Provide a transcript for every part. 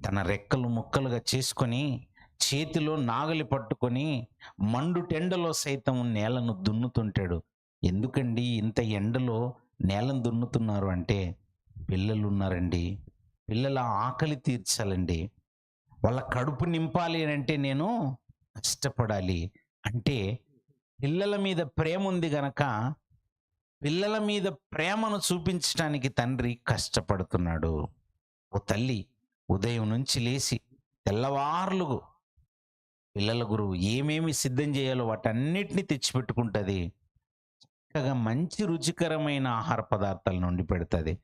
తన రెక్కలు ముక్కలుగా చేసుకొని చేతిలో నాగలి పట్టుకొని మండుటెండలో సైతం నేలను దున్నుతుంటాడు. ఎందుకండి ఇంత ఎండలో నేలను దున్నుతున్నారు అంటే, పిల్లలు ఉన్నారండి. పిల్లల ఆకలి తీర్చాలండి. వాళ్ళ కడుపు నింపాలి అనంటే నేను కష్టపడాలి. అంటే పిల్లల మీద ప్రేమ ఉంది గనక, పిల్లల మీద ప్రేమను చూపించటానికి తండ్రి కష్టపడుతున్నాడు. ఓ తల్లి ఉదయం నుంచి లేసి తెల్లవార్లు పిల్లల గురువు ఏమేమి సిద్ధం చేయాలో వాటన్నిటిని తెచ్చిపెట్టుకుంటుంది. చక్కగా మంచి రుచికరమైన ఆహార పదార్థాలను వండి పెడుతుంది.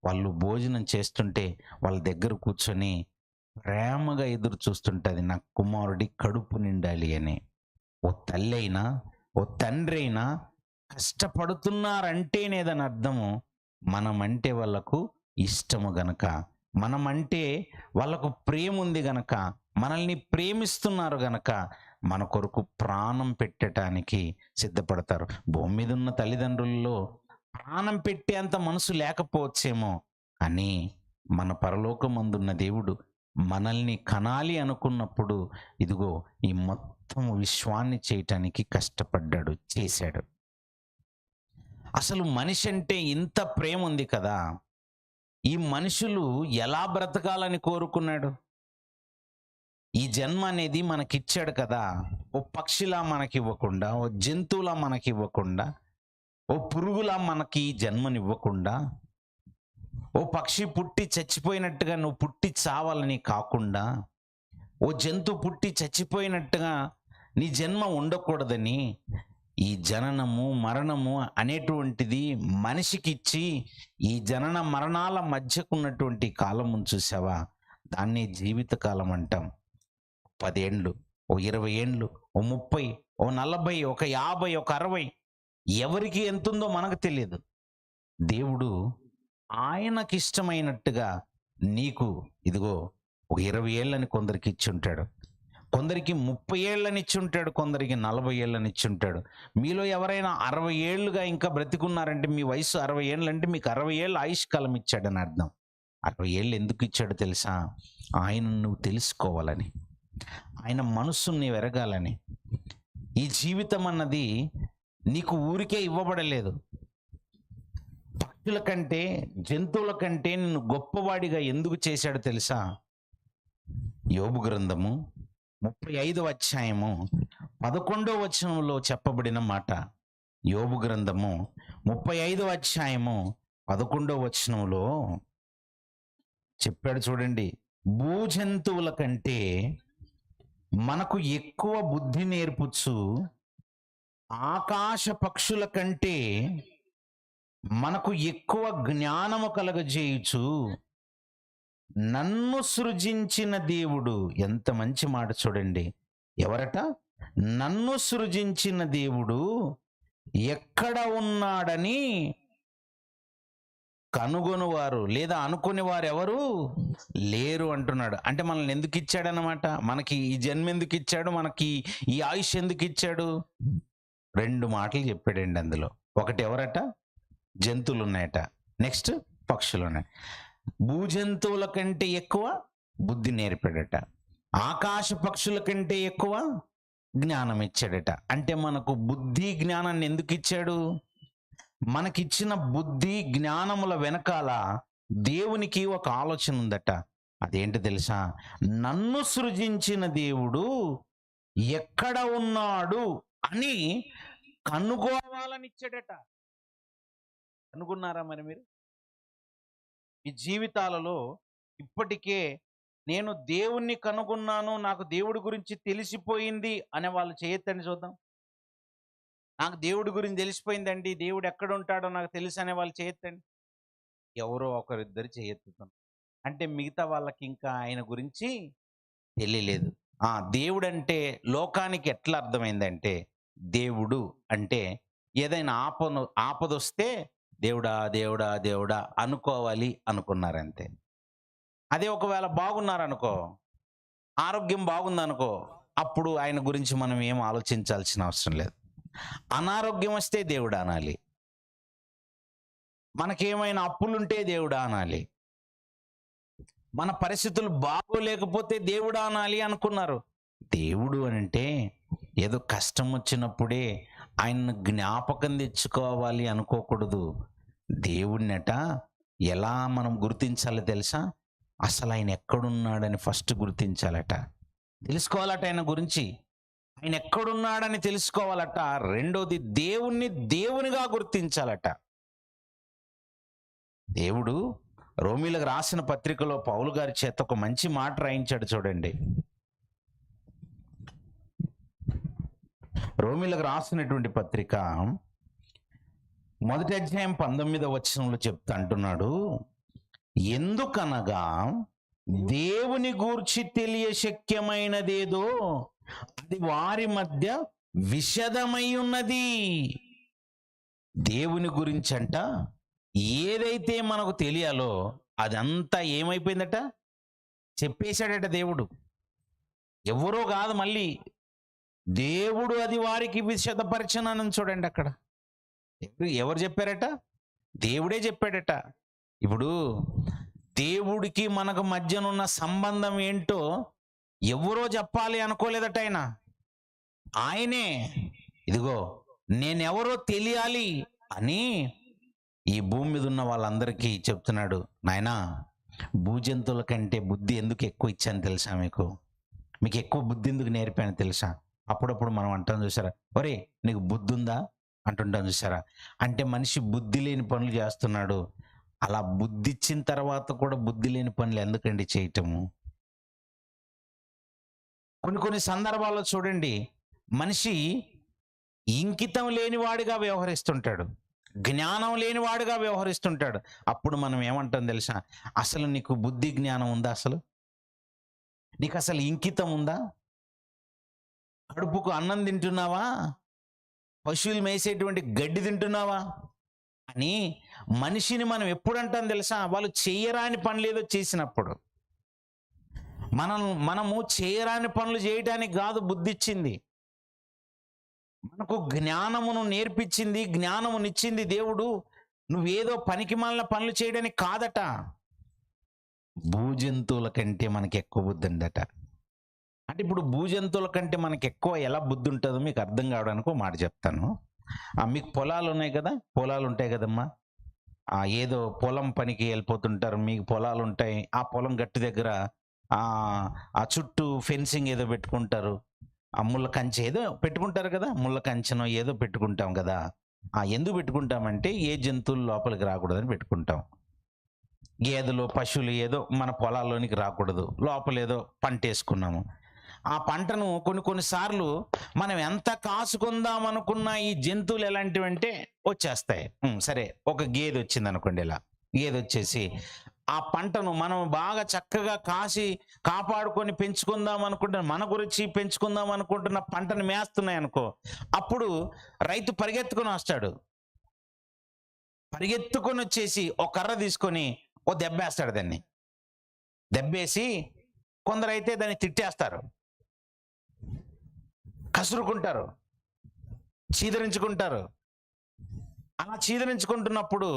వాళ్ళు భోజనం చేస్తుంటే వాళ్ళ దగ్గర కూర్చొని ప్రేమగా ఎదురు చూస్తుంటుంది, నా కుమారుడి కడుపు నిండాలి అని. ఓ తల్లి అయినా ఓ తండ్రి అయినా కష్టపడుతున్నారంటేనే దాని అర్థము మనమంటే వాళ్ళకు ఇష్టము గనక, మనమంటే వాళ్ళకు ప్రేమ ఉంది గనక, మనల్ని ప్రేమిస్తున్నారు గనక మన కొరకు ప్రాణం పెట్టడానికి సిద్ధపడతారు. భూమి మీద ఉన్న తల్లిదండ్రుల్లో ప్రాణం పెట్టేంత మనసు లేకపోవచ్చేమో, కానీ మన పరలోకమందున్న దేవుడు మనల్ని కనాలి అనుకున్నప్పుడు ఇదిగో ఈ మొత్తం విశ్వాన్ని చేయటానికి కష్టపడ్డాడు, చేశాడు. అసలు మనిషి అంటే ఇంత ప్రేమ ఉంది కదా, ఈ మనుషులు ఎలా బ్రతకాలని కోరుకున్నాడు? ఈ జన్మ అనేది మనకిచ్చాడు కదా, ఓ పక్షిలా మనకివ్వకుండా, ఓ జంతువులా మనకివ్వకుండా, ఓ పురుగులా మనకి జన్మనివ్వకుండా, ఓ పక్షి పుట్టి చచ్చిపోయినట్టుగా నువ్వు పుట్టి చావాలని కాకుండా, ఓ జంతువు పుట్టి చచ్చిపోయినట్టుగా నీ జన్మ ఉండకూడదని ఈ జననము మరణము అనేటువంటిది మనిషికి ఇచ్చి, ఈ జనన మరణాల మధ్యకున్నటువంటి కాలము చూసావా, దాన్ని జీవితకాలం అంటాం. 10 ఏండ్లు, ఓ 20 ఏండ్లు, ఓ 30, ఓ 40, ఒక 50, ఒక 60, ఎవరికి ఎంతుందో మనకు తెలియదు. దేవుడు ఆయనకి ఇష్టమైనట్టుగా నీకు ఇదిగో ఒక 20 ఏళ్ళని కొందరికి ఇచ్చి ఉంటాడు, కొందరికి 30 ఏళ్ళని ఇచ్చి ఉంటాడు, కొందరికి 40 ఏళ్ళని ఇచ్చి ఉంటాడు. మీలో ఎవరైనా 60 ఏళ్ళుగా ఇంకా బ్రతికున్నారంటే, మీ వయసు 60 ఏళ్ళు అంటే మీకు 60 ఏళ్ళ ఆయుష్ కాలం ఇచ్చాడని అర్థం. 60 ఏళ్ళు ఎందుకు ఇచ్చాడో తెలుసా? ఆయన నువ్వు తెలుసుకోవాలని, ఆయన మనస్సును నీవు ఎరగాలని. ఈ జీవితం అన్నది నీకు ఊరికే ఇవ్వబడలేదు. పక్షుల కంటే జంతువుల కంటే నిన్ను గొప్పవాడిగా ఎందుకు చేశాడో తెలుసా? యోబు గ్రంథము 35వ అధ్యాయము 11వ వచనంలో చెప్పబడిన మాట. యోబు గ్రంథము 35వ అధ్యాయము 11వ వచనంలో చెప్పాడు చూడండి, భూజంతువుల కంటే మనకు ఎక్కువ బుద్ధి నేర్పుచు, ఆకాశ పక్షుల కంటే మనకు ఎక్కువ జ్ఞానము కలగజేయుచు, నన్ను సృజించిన దేవుడు. ఎంత మంచి మాట చూడండి. ఎవరట? నన్ను సృజించిన దేవుడు ఎక్కడ ఉన్నాడని కనుగొనువారు లేదా అనుకునే వారు ఎవరు లేరు అంటున్నాడు. అంటే మనల్ని ఎందుకు ఇచ్చాడనమాట? మనకి ఈ జన్మ ఎందుకు ఇచ్చాడు? మనకి ఈ ఆయుష్ ఎందుకు ఇచ్చాడు? 2 మాటలు చెప్పాడండి అందులో. ఒకటి ఎవరట? జంతువులు ఉన్నాయట. నెక్స్ట్ పక్షులు ఉన్నాయి. భూజంతువుల కంటే ఎక్కువ బుద్ధి నేర్పాడట, ఆకాశ పక్షుల కంటే ఎక్కువ జ్ఞానం ఇచ్చాడట. అంటే మనకు బుద్ధి జ్ఞానాన్ని ఎందుకు ఇచ్చాడు? మనకిచ్చిన బుద్ధి జ్ఞానముల వెనకాల దేవునికి ఒక ఆలోచన ఉందట. అదేంటి తెలుసా? నన్ను సృజించిన దేవుడు ఎక్కడ ఉన్నాడు అని కనుగోవాలని ఇచ్చాడట. కనుగొన్నారా మరి మీరు? ఈ జీవితాలలో ఇప్పటికే నేను దేవుణ్ణి కనుగొన్నాను, నాకు దేవుడి గురించి తెలిసిపోయింది అనే వాళ్ళు చేయొద్దని చూద్దాం. నాకు దేవుడి గురించి తెలిసిపోయిందండి, దేవుడు ఎక్కడ ఉంటాడో నాకు తెలుసు అనే వాళ్ళు చేయొద్దండి. ఎవరో ఒకరిద్దరు చేయెత్తుతాం. అంటే మిగతా వాళ్ళకి ఇంకా ఆయన గురించి తెలియలేదు. దేవుడు అంటే లోకానికి ఎట్లా అర్థమైందంటే, దేవుడు అంటే ఏదైనా ఆపదొస్తే దేవుడా దేవుడా దేవుడా అనుకోవాలి అనుకున్నారంతే. అదే ఒకవేళ బాగున్నారనుకో, ఆరోగ్యం బాగుందనుకో, అప్పుడు ఆయన గురించి మనం ఏం ఆలోచించాల్సిన అవసరం లేదు. అనారోగ్యం వస్తే దేవుడా అనాలి, మనకేమైనా అప్పులుంటే దేవుడా అనాలి, మన పరిస్థితులు బాగోలేకపోతే దేవుడు అనాలి అనుకున్నారు. దేవుడు అంటే ఏదో కష్టం వచ్చినప్పుడే ఆయన్ని జ్ఞాపకం తెచ్చుకోవాలి అనుకోకూడదు. దేవుడినట ఎలా మనం గుర్తించాలో తెలుసా? అసలు ఆయన ఎక్కడున్నాడని ఫస్ట్ గుర్తించాలట, తెలుసుకోవాలట. ఆయన గురించి ఆయన ఎక్కడున్నాడని తెలుసుకోవాలట. రెండోది దేవుణ్ణి దేవునిగా గుర్తించాలట. దేవుడు రోమీలకు రాసిన పత్రికలో పౌలు గారి చేత ఒక మంచి మాట రాయించాడు చూడండి. రోమీలకు రాసినటువంటి పత్రిక 1వ అధ్యాయం 19వ వచనంలో అంటున్నాడు, ఎందుకనగా దేవుని గూర్చి తెలియశక్యమైనదేదో అది వారి మధ్య విషదమై ఉన్నది. దేవుని గురించి అంట ఏదైతే మనకు తెలియాలో అదంతా ఏమైపోయిందట, చెప్పేశాడట దేవుడు. ఎవరో కాదు, మళ్ళీ దేవుడు అది వారికి విశదపరచనని చూడండి అక్కడ. ఎవరు చెప్పారట? దేవుడే చెప్పాడట. ఇప్పుడు దేవుడికి మనకు మధ్యనున్న సంబంధం ఏంటో ఎవరో చెప్పాలి అనుకోలేదట ఆయన. ఆయనే ఇదిగో నేనెవరో తెలియాలి అని ఈ భూమి మీద ఉన్న వాళ్ళందరికీ చెప్తున్నాడు. నాయనా, భూజంతువుల కంటే బుద్ధి ఎందుకు ఎక్కువ ఇచ్చాను తెలుసా? మీకు ఎక్కువ బుద్ధి ఎందుకు నేర్పాను తెలుసా? అప్పుడప్పుడు మనం అంటాం చూసారా, ఒరే నీకు బుద్ధి ఉందా అంటుంటాం చూసారా. అంటే మనిషి బుద్ధి లేని పనులు చేస్తున్నాడు. అలా బుద్ధి ఇచ్చిన తర్వాత కూడా బుద్ధి లేని పనులు ఎందుకండి చేయటము? కొన్ని సందర్భాల్లో చూడండి, మనిషి ఇంకితం లేనివాడిగా వ్యవహరిస్తుంటాడు, జ్ఞానం లేనివాడిగా వ్యవహరిస్తుంటాడు. అప్పుడు మనం ఏమంటాం తెలుసా? అసలు నీకు బుద్ధి జ్ఞానం ఉందా? అసలు నీకు అసలు ఇంకితం ఉందా? కడుపుకు అన్నం తింటున్నావా? పశువులు మేసేటువంటి గడ్డి తింటున్నావా అని మనిషిని మనం ఎప్పుడు అంటాం తెలుసా? వాళ్ళు చేయరాని పనులు ఏదో చేసినప్పుడు. మనము చేయరాని పనులు చేయడానికి కాదు బుద్ధి ఇచ్చింది, మనకు జ్ఞానమును నేర్పించింది, జ్ఞానమునిచ్చింది దేవుడు. నువ్వేదో పనికి మాలిన పనులు చేయడానికి కాదట. భూజంతువుల కంటే మనకి ఎక్కువ బుద్ధి ఉందట. అంటే ఇప్పుడు భూజంతువుల కంటే మనకి ఎక్కువ ఎలా బుద్ధి ఉంటుందో మీకు అర్థం కావడానికి ఒక మాట చెప్తాను. మీకు పొలాలు ఉన్నాయి కదా, పొలాలు ఉంటాయి కదమ్మా. ఏదో పొలం పనికి వెళ్ళిపోతుంటారు, మీకు పొలాలు ఉంటాయి. ఆ పొలం గట్టు దగ్గర ఆ చుట్టూ ఫెన్సింగ్ ఏదో పెట్టుకుంటారు, ఆ ముళ్ళ కంచె ఏదో పెట్టుకుంటారు కదా, ముళ్ళ కంచెనో ఏదో పెట్టుకుంటాం కదా. ఎందుకు పెట్టుకుంటామంటే ఏ జంతువులు లోపలికి రాకూడదని పెట్టుకుంటాం. గేదెలు పశువులు ఏదో మన పొలాల్లోనికి రాకూడదు, లోపల ఏదో పంట వేసుకున్నాము. ఆ పంటను కొన్నిసార్లు మనం ఎంత కాసుకుందాం అనుకున్నా ఈ జంతువులు ఎలాంటివంటే వచ్చేస్తాయి. సరే, ఒక గేదె వచ్చింది అనుకోండి. ఇలా గేదె వచ్చేసి ఆ పంటను మనం బాగా చక్కగా కాసి కాపాడుకొని పెంచుకుందాం అనుకుంటున్న, మన గురించి పెంచుకుందాం అనుకుంటున్న పంటను మేస్తున్నాయి అనుకో, అప్పుడు రైతు పరిగెత్తుకొని వస్తాడు. పరిగెత్తుకొని వచ్చేసి ఒక కర్ర తీసుకొని ఓ దెబ్బేస్తాడు. దాన్ని దెబ్బేసి కొందరైతే దాన్ని తిట్టేస్తారు, కసురుకుంటారు, చీదరించుకుంటారు. అలా చీదరించుకుంటున్నప్పుడు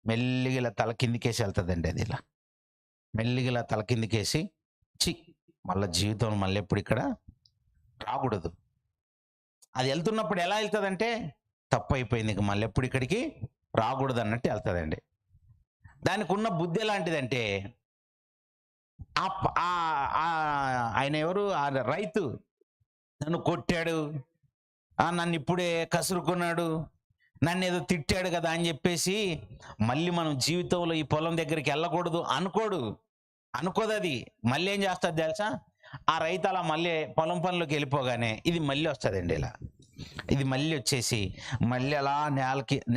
మెల్లిగా ఇలా తల కిందికేసి వెళ్తుందండి. అది ఇలా మెల్లిగా ఇలా తల కిందికేసి మళ్ళీ జీవితం మళ్ళీ ఎప్పుడు ఇక్కడ రాకూడదు. అది వెళ్తున్నప్పుడు ఎలా వెళ్తుందంటే తప్పు అయిపోయింది, ఇక మళ్ళీ ఎప్పుడు ఇక్కడికి రాకూడదు అన్నట్టు వెళ్తుందండి. దానికి ఉన్న బుద్ధి ఎలాంటిదంటే, ఆయన ఎవరు, ఆ రైతు నన్ను కొట్టాడు, నన్ను ఇప్పుడే కసురుకున్నాడు, నన్ను ఏదో తిట్టాడు కదా అని చెప్పేసి మళ్ళీ మనం జీవితంలో ఈ పొలం దగ్గరికి వెళ్ళకూడదు అనుకోదు. అది మళ్ళీ ఏం చేస్తుంది తెలుసా? ఆ రైతు అలా మళ్ళీ పొలం పనులకు వెళ్ళిపోగానే ఇది మళ్ళీ వస్తుందండి. ఇది మళ్ళీ వచ్చేసి మళ్ళీ అలా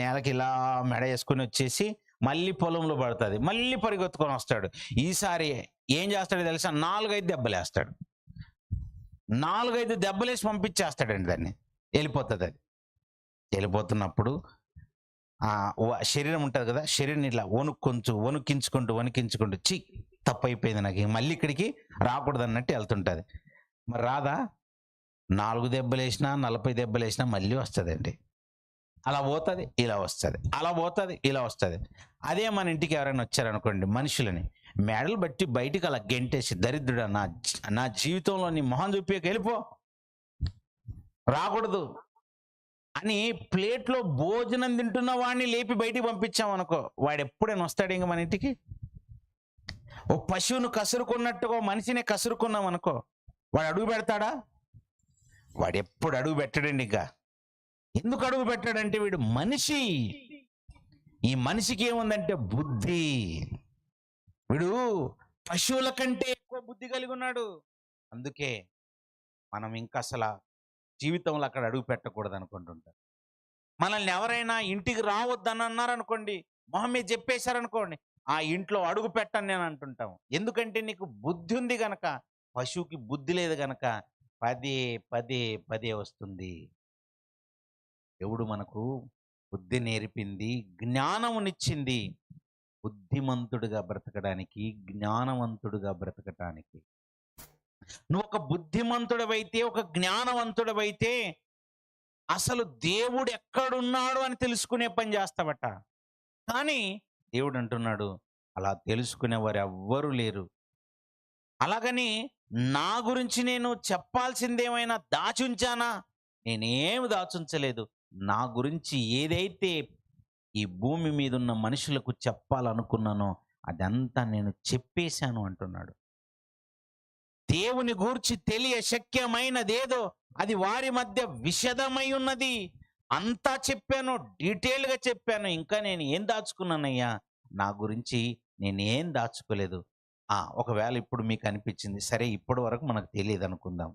నేలకి ఇలా మెడ వేసుకొని వచ్చేసి మళ్ళీ పొలంలో పడుతుంది. మళ్ళీ పరిగెత్తుకొని వస్తాడు. ఈసారి ఏం చేస్తాడో తెలుసా? 4-5 దెబ్బలేస్తాడు. 4-5 దెబ్బలేసి పంపించేస్తాడండి. దాన్ని వెళ్ళిపోతుంది. అది వెళ్ళిపోతున్నప్పుడు శరీరం ఉంటుంది కదా, శరీరం ఇట్లా వణికించుకుంటూ తప్పు అయిపోయింది, నాకు మళ్ళీ ఇక్కడికి రాకూడదు అన్నట్టు వెళ్తుంటుంది. మరి రాదా? 4 దెబ్బలేసినా 40 దెబ్బలేసినా మళ్ళీ వస్తుందండి. అలా పోతుంది, ఇలా వస్తుంది, అలా పోతుంది, ఇలా వస్తుంది. అదే మన ఇంటికి ఎవరైనా వచ్చారనుకోండి, మనుషులని మెడలు బట్టి బయటికి అలా గెంటేసి, దరిద్రుడా నా జీవితంలో నీ మొహం చూపి వెళ్ళిపో, రాకూడదు అని ప్లేట్లో భోజనం తింటున్న వాడిని లేపి బయటికి పంపించామనుకో, వాడు ఎప్పుడైనా వస్తాడు ఇంక మన ఇంటికి? ఓ పశువును కసురుకున్నట్టుగా మనిషిని కసురుకున్నాం అనుకో, వాడు అడుగు పెడతాడా? వాడు ఎప్పుడు అడుగు పెట్టడండి. ఇంకా ఎందుకు అడుగు పెట్టాడంటే వీడు మనిషి. ఈ మనిషికి ఏముందంటే బుద్ధి. వీడు పశువుల కంటే ఎక్కువ బుద్ధి కలిగి ఉన్నాడు. అందుకే మనం ఇంకా అసలు జీవితంలో అక్కడ అడుగు పెట్టకూడదు అనుకుంటుంటారు. మనల్ని ఎవరైనా ఇంటికి రావద్దని అన్నారనుకోండి, మొహం మీద చెప్పేశారనుకోండి, ఆ ఇంట్లో అడుగు పెట్టని నేను అంటుంటాం. ఎందుకంటే నీకు బుద్ధి ఉంది గనక. పశువుకి బుద్ధి లేదు గనక పదే పదే పదే వస్తుంది. దేవుడు మనకు బుద్ధి నేర్పింది, జ్ఞానమునిచ్చింది, బుద్ధిమంతుడుగా బ్రతకడానికి, జ్ఞానవంతుడుగా బ్రతకటానికి. నువ్వు ఒక బుద్ధిమంతుడవైతే, ఒక జ్ఞానవంతుడవైతే అసలు దేవుడు ఎక్కడున్నాడు అని తెలుసుకునే పని చేస్తావట. కానీ దేవుడు అంటున్నాడు, అలా తెలుసుకునేవారు ఎవ్వరూ లేరు. అలాగని నా గురించి నేను చెప్పాల్సిందేమైనా దాచుంచానా? నేనేమి దాచుంచలేదు. నా గురించి ఏదైతే ఈ భూమి మీద ఉన్న మనుషులకు చెప్పాలనుకున్నానో అదంతా నేను చెప్పేశాను అంటున్నాడు. దేవుని గూర్చి తెలియ శక్యమైనదేదో అది వారి మధ్య విషదమై ఉన్నది. అంతా చెప్పాను, డీటెయిల్గా చెప్పాను. ఇంకా నేను ఏం దాచుకున్నానయ్యా? నా గురించి నేనేం దాచుకోలేదు. ఒకవేళ ఇప్పుడు మీకు అనిపించింది, సరే ఇప్పటి వరకు మనకు తెలియదు అనుకుందాం.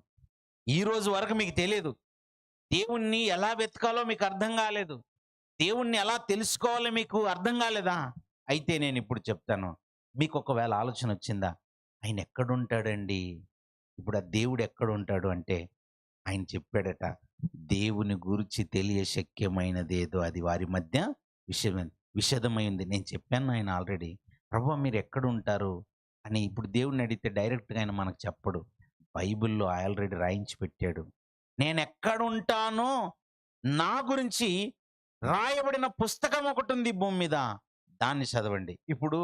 ఈ రోజు వరకు మీకు తెలియదు. దేవుణ్ణి ఎలా వెతకాలో మీకు అర్థం కాలేదు. దేవుణ్ణి ఎలా తెలుసుకోవాలో మీకు అర్థం కాలేదా? అయితే నేను ఇప్పుడు చెప్తాను. మీకు ఒకవేళ ఆలోచన వచ్చిందా, ఆయన ఎక్కడుంటాడండి? ఇప్పుడు ఆ దేవుడు ఎక్కడుంటాడు అంటే, ఆయన చెప్పాడట, దేవుని గురించి తెలియ శక్యమైనదేదో అది వారి మధ్య విషదమైంది. నేను చెప్పాను ఆయన ఆల్రెడీ. ప్రభువా మీరు ఎక్కడుంటారు అని ఇప్పుడు దేవుడిని అడిగితే డైరెక్ట్గా ఆయన మనకు చెప్పడు. బైబిల్లో ఆల్రెడీ రాయించి పెట్టాడు. నేను ఎక్కడుంటానో నా గురించి రాయబడిన పుస్తకం ఒకటి ఉంది భూమి మీద, దాన్ని చదవండి. ఇప్పుడు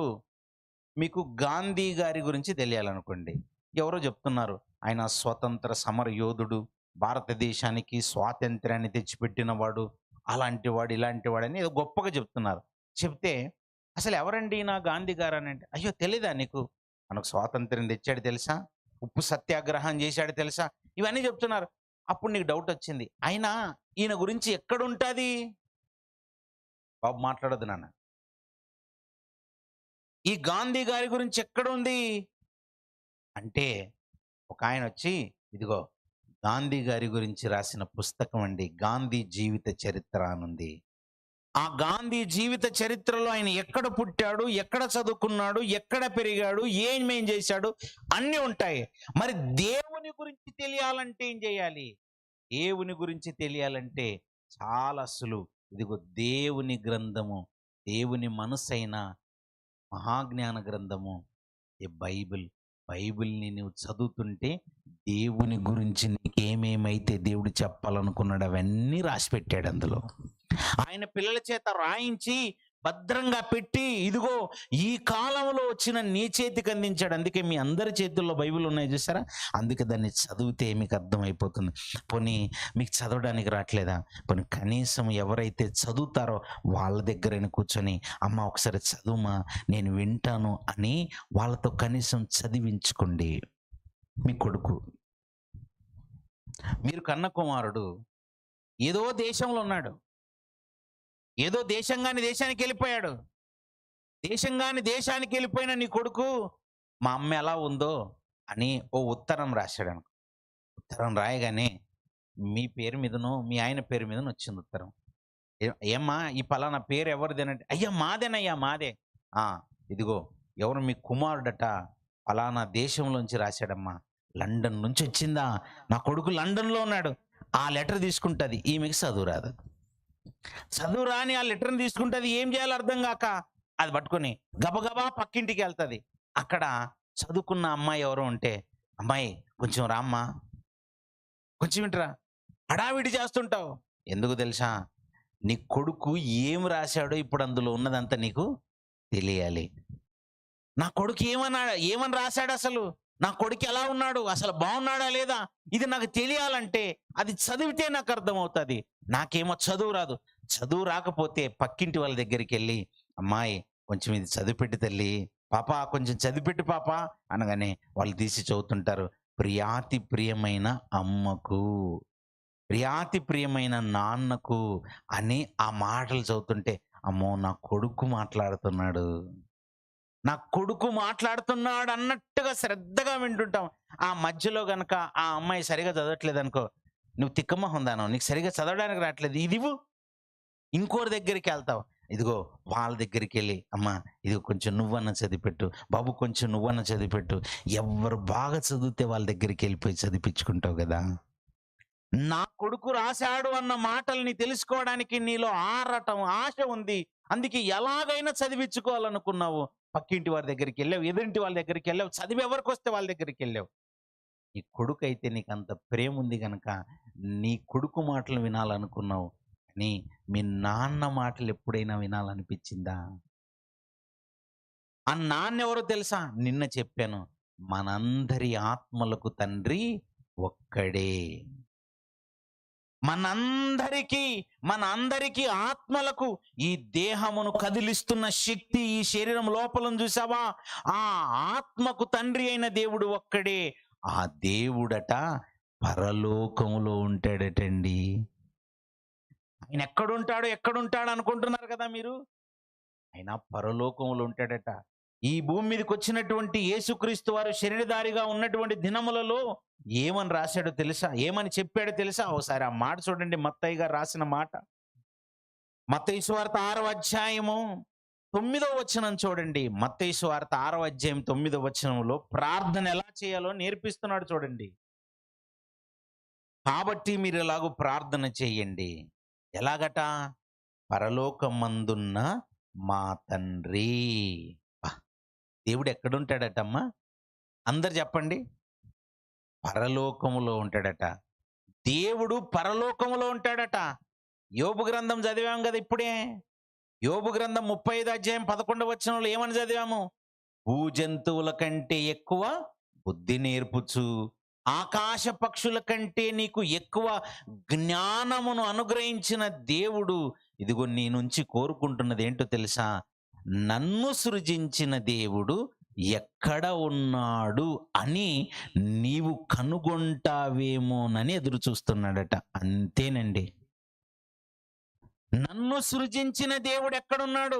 మీకు గాంధీ గారి గురించి తెలియాలనుకోండి, ఎవరో చెప్తున్నారు ఆయన స్వతంత్ర సమర యోధుడు, భారతదేశానికి స్వాతంత్ర్యాన్ని తెచ్చిపెట్టిన వాడు, అలాంటి వాడు ఇలాంటి వాడు అని ఏదో గొప్పగా చెప్తున్నారు. చెప్తే అసలు ఎవరండి నా గాంధీ గారు అని అంటే, అయ్యో తెలీదా నీకు? మనకు స్వాతంత్ర్యం తెచ్చాడు తెలుసా, ఉప్పు సత్యాగ్రహం చేశాడు తెలుసా, ఇవన్నీ చెప్తున్నారు. అప్పుడు నీకు డౌట్ వచ్చింది, అయినా ఈయన గురించి ఎక్కడుంటుంది? బాబు మాట్లాడొద్దు నాన్న. ఈ గాంధీ గారి గురించి ఎక్కడుంది అంటే, ఒక ఆయన వచ్చి, ఇదిగో గాంధీ గారి గురించి రాసిన పుస్తకం అండి, గాంధీ జీవిత చరిత్ర అనుంది. ఆ గాంధీ జీవిత చరిత్రలో ఆయన ఎక్కడ పుట్టాడు, ఎక్కడ చదువుకున్నాడు, ఎక్కడ పెరిగాడు, ఏమేం చేశాడు అన్నీ ఉంటాయి. మరి దేవుని గురించి తెలియాలంటే ఏం చేయాలి? దేవుని గురించి తెలియాలంటే చాలా సులువు. ఇదిగో దేవుని గ్రంథము, దేవుని మనసైన మహాజ్ఞాన గ్రంథము ఈ బైబిల్ని నువ్వు చదువుతుంటే దేవుని గురించి నీకేమేమైతే దేవుడు చెప్పాలనుకున్నాడు అవన్నీ రాసి పెట్టాడు అందులో. ఆయన పిల్లల చేత రాయించి భద్రంగా పెట్టి, ఇదిగో ఈ కాలంలో వచ్చిన నీ చేతికి అందించాడు. అందుకే మీ అందరి చేతుల్లో బైబిల్ ఉన్నాయి చూసారా? అందుకే దాన్ని చదివితే మీకు అర్థమైపోతుంది. పోనీ మీకు చదవడానికి రావట్లేదా? పోనీ కనీసం ఎవరైతే చదువుతారో వాళ్ళ దగ్గరైనా కూర్చొని, అమ్మ ఒకసారి చదువుమా నేను వింటాను అని వాళ్ళతో కనీసం చదివించుకోండి. మీ కొడుకు, మీరు కన్న కుమారుడు ఏదో దేశంలో ఉన్నాడు, ఏదో దేశంగాని దేశానికి వెళ్ళిపోయాడు. దేశంగాని దేశానికి వెళ్ళిపోయిన నీ కొడుకు మా అమ్మ ఎలా ఉందో అని ఓ ఉత్తరం రాశాడు అనుకో. ఉత్తరం రాయగానే మీ పేరు మీదనో మీ ఆయన పేరు మీదనో వచ్చింది ఉత్తరం. ఏమ్మా ఈ పలానా పేరు ఎవరిదేనంటే, అయ్యా మాదేనయ్యా మాదే. ఇదిగో ఎవరు మీ కుమారుడట పలానా దేశంలోంచి రాశాడమ్మా, లండన్ నుంచి వచ్చిందా, నా కొడుకు లండన్లో ఉన్నాడు. ఆ లెటర్ తీసుకుంటుంది. ఈమెకి చదువు రాదు. చదువు రాని ఆ లెటర్ని తీసుకుంటుంది. ఏం చేయాలో అర్థం కాక అది పట్టుకొని గబగబా పక్కింటికి వెళ్తుంది. అక్కడ చదువుకున్న అమ్మాయి ఎవరో ఉంటే, అమ్మాయి కొంచెం రామ్మా, కొంచెం వింటరా, హడావిడి చేస్తుంటావు. ఎందుకు తెలుసా? నీ కొడుకు ఏం రాశాడో ఇప్పుడు అందులో ఉన్నదంతా నీకు తెలియాలి. నా కొడుకు ఏమని రాశాడు, అసలు నా కొడుకు ఎలా ఉన్నాడు, అసలు బాగున్నాడా లేదా, ఇది నాకు తెలియాలంటే అది చదివితే నాకు అర్థమవుతుంది. నాకేమో చదువు రాదు. చదువు రాకపోతే పక్కింటి వాళ్ళ దగ్గరికి వెళ్ళి, అమ్మాయి కొంచెం ఇది చదివిపెట్టి తల్లి, పాప కొంచెం చదివిపెట్టు పాప అనగానే వాళ్ళు తీసి చదువుతుంటారు. ప్రియాతి ప్రియమైన అమ్మకు, ప్రియాతి ప్రియమైన నాన్నకు అని ఆ మాటలు చదువుతుంటే, అమ్మో నా కొడుకు మాట్లాడుతున్నాడు, నా కొడుకు మాట్లాడుతున్నాడు అన్నట్టుగా శ్రద్ధగా వింటుంటాం. ఆ మధ్యలో గనక ఆ అమ్మాయి సరిగా చదవట్లేదు అనుకో, నువ్వు తిక్కమొహం దానవు, నీకు సరిగా చదవడానికి రావట్లేదు, ఇదివు. ఇంకోరి దగ్గరికి వెళ్తావు, ఇదిగో వాళ్ళ దగ్గరికి వెళ్ళి, అమ్మా ఇదిగో కొంచెం నువ్వన్న చదివిపెట్టు, బాబు కొంచెం నువ్వన్న చదివిపెట్టు. ఎవరు బాగా చదివితే వాళ్ళ దగ్గరికి వెళ్ళిపోయి చదివిపించుకుంటావు కదా. నా కొడుకు రాశాడు అన్న మాటల్ని తెలుసుకోవడానికి నీలో ఆరాటం, ఆశ ఉంది. అందుకే ఎలాగైనా చదివించుకోవాలనుకున్నావు. పక్కింటి వారి దగ్గరికి వెళ్ళావు, ఎదురింటి వాళ్ళ దగ్గరికి వెళ్ళావు, చదివి ఎవరికి వస్తే వాళ్ళ దగ్గరికి వెళ్ళావు. నీ కొడుకు అయితే నీకు అంత ప్రేమ ఉంది కనుక నీ కొడుకు మాటలు వినాలనుకున్నావు. కానీ మీ నాన్న మాటలు ఎప్పుడైనా వినాలనిపించిందా? ఆ నాన్న ఎవరో తెలుసా? నిన్న చెప్పాను, మనందరి ఆత్మలకు తండ్రి ఒక్కడే. మనందరికీ ఆత్మలకు ఈ దేహమును కదిలిస్తున్న శక్తి, ఈ శరీరం లోపల చూసావా, ఆ ఆత్మకు తండ్రి అయిన దేవుడు ఒక్కడే. ఆ దేవుడట పరలోకములో ఉంటాడటండి. ఆయన ఎక్కడుంటాడు అనుకుంటున్నారు కదా మీరు. ఆయన పరలోకములో ఉంటాడట. ఈ భూమి మీదకి వచ్చినటువంటి యేసుక్రీస్తు వారు శరీరధారిగా ఉన్నటువంటి దినములలో ఏమని రాశాడో తెలుసా, ఏమని చెప్పాడో తెలుసా? ఒకసారి ఆ మాట చూడండి, మత్తయి గారు రాసిన మాట. మత్తయి సువార్త 6వ అధ్యాయము 9వ వచనం చూడండి. మత్తయి సువార్త 6వ అధ్యాయం 9వ వచనంలో ప్రార్థన ఎలా చేయాలో నేర్పిస్తున్నాడు చూడండి. కాబట్టి మీరు ఎలాగో ప్రార్థన చేయండి. ఎలాగట? పరలోకమందున్న మా తండ్రి. దేవుడు ఎక్కడుంటాడటమ్మా? అందరు చెప్పండి. పరలోకములో ఉంటాడట. దేవుడు పరలోకములో ఉంటాడట. యోబు గ్రంథం చదివాము కదా ఇప్పుడే. యోబు గ్రంథం 35వ అధ్యాయం 11వ వచనంలో ఏమని చదివాము? భూజంతువుల కంటే ఎక్కువ బుద్ధి నేర్పుచు, ఆకాశ పక్షుల కంటే నీకు ఎక్కువ జ్ఞానమును అనుగ్రహించిన దేవుడు ఇదిగో నీ నుంచి కోరుకుంటున్నది ఏంటో తెలుసా? నన్ను సృజించిన దేవుడు ఎక్కడ ఉన్నాడు అని నీవు కనుగొంటావేమోనని ఎదురు చూస్తున్నాడట. అంతేనండి. నన్ను సృజించిన దేవుడు ఎక్కడున్నాడు?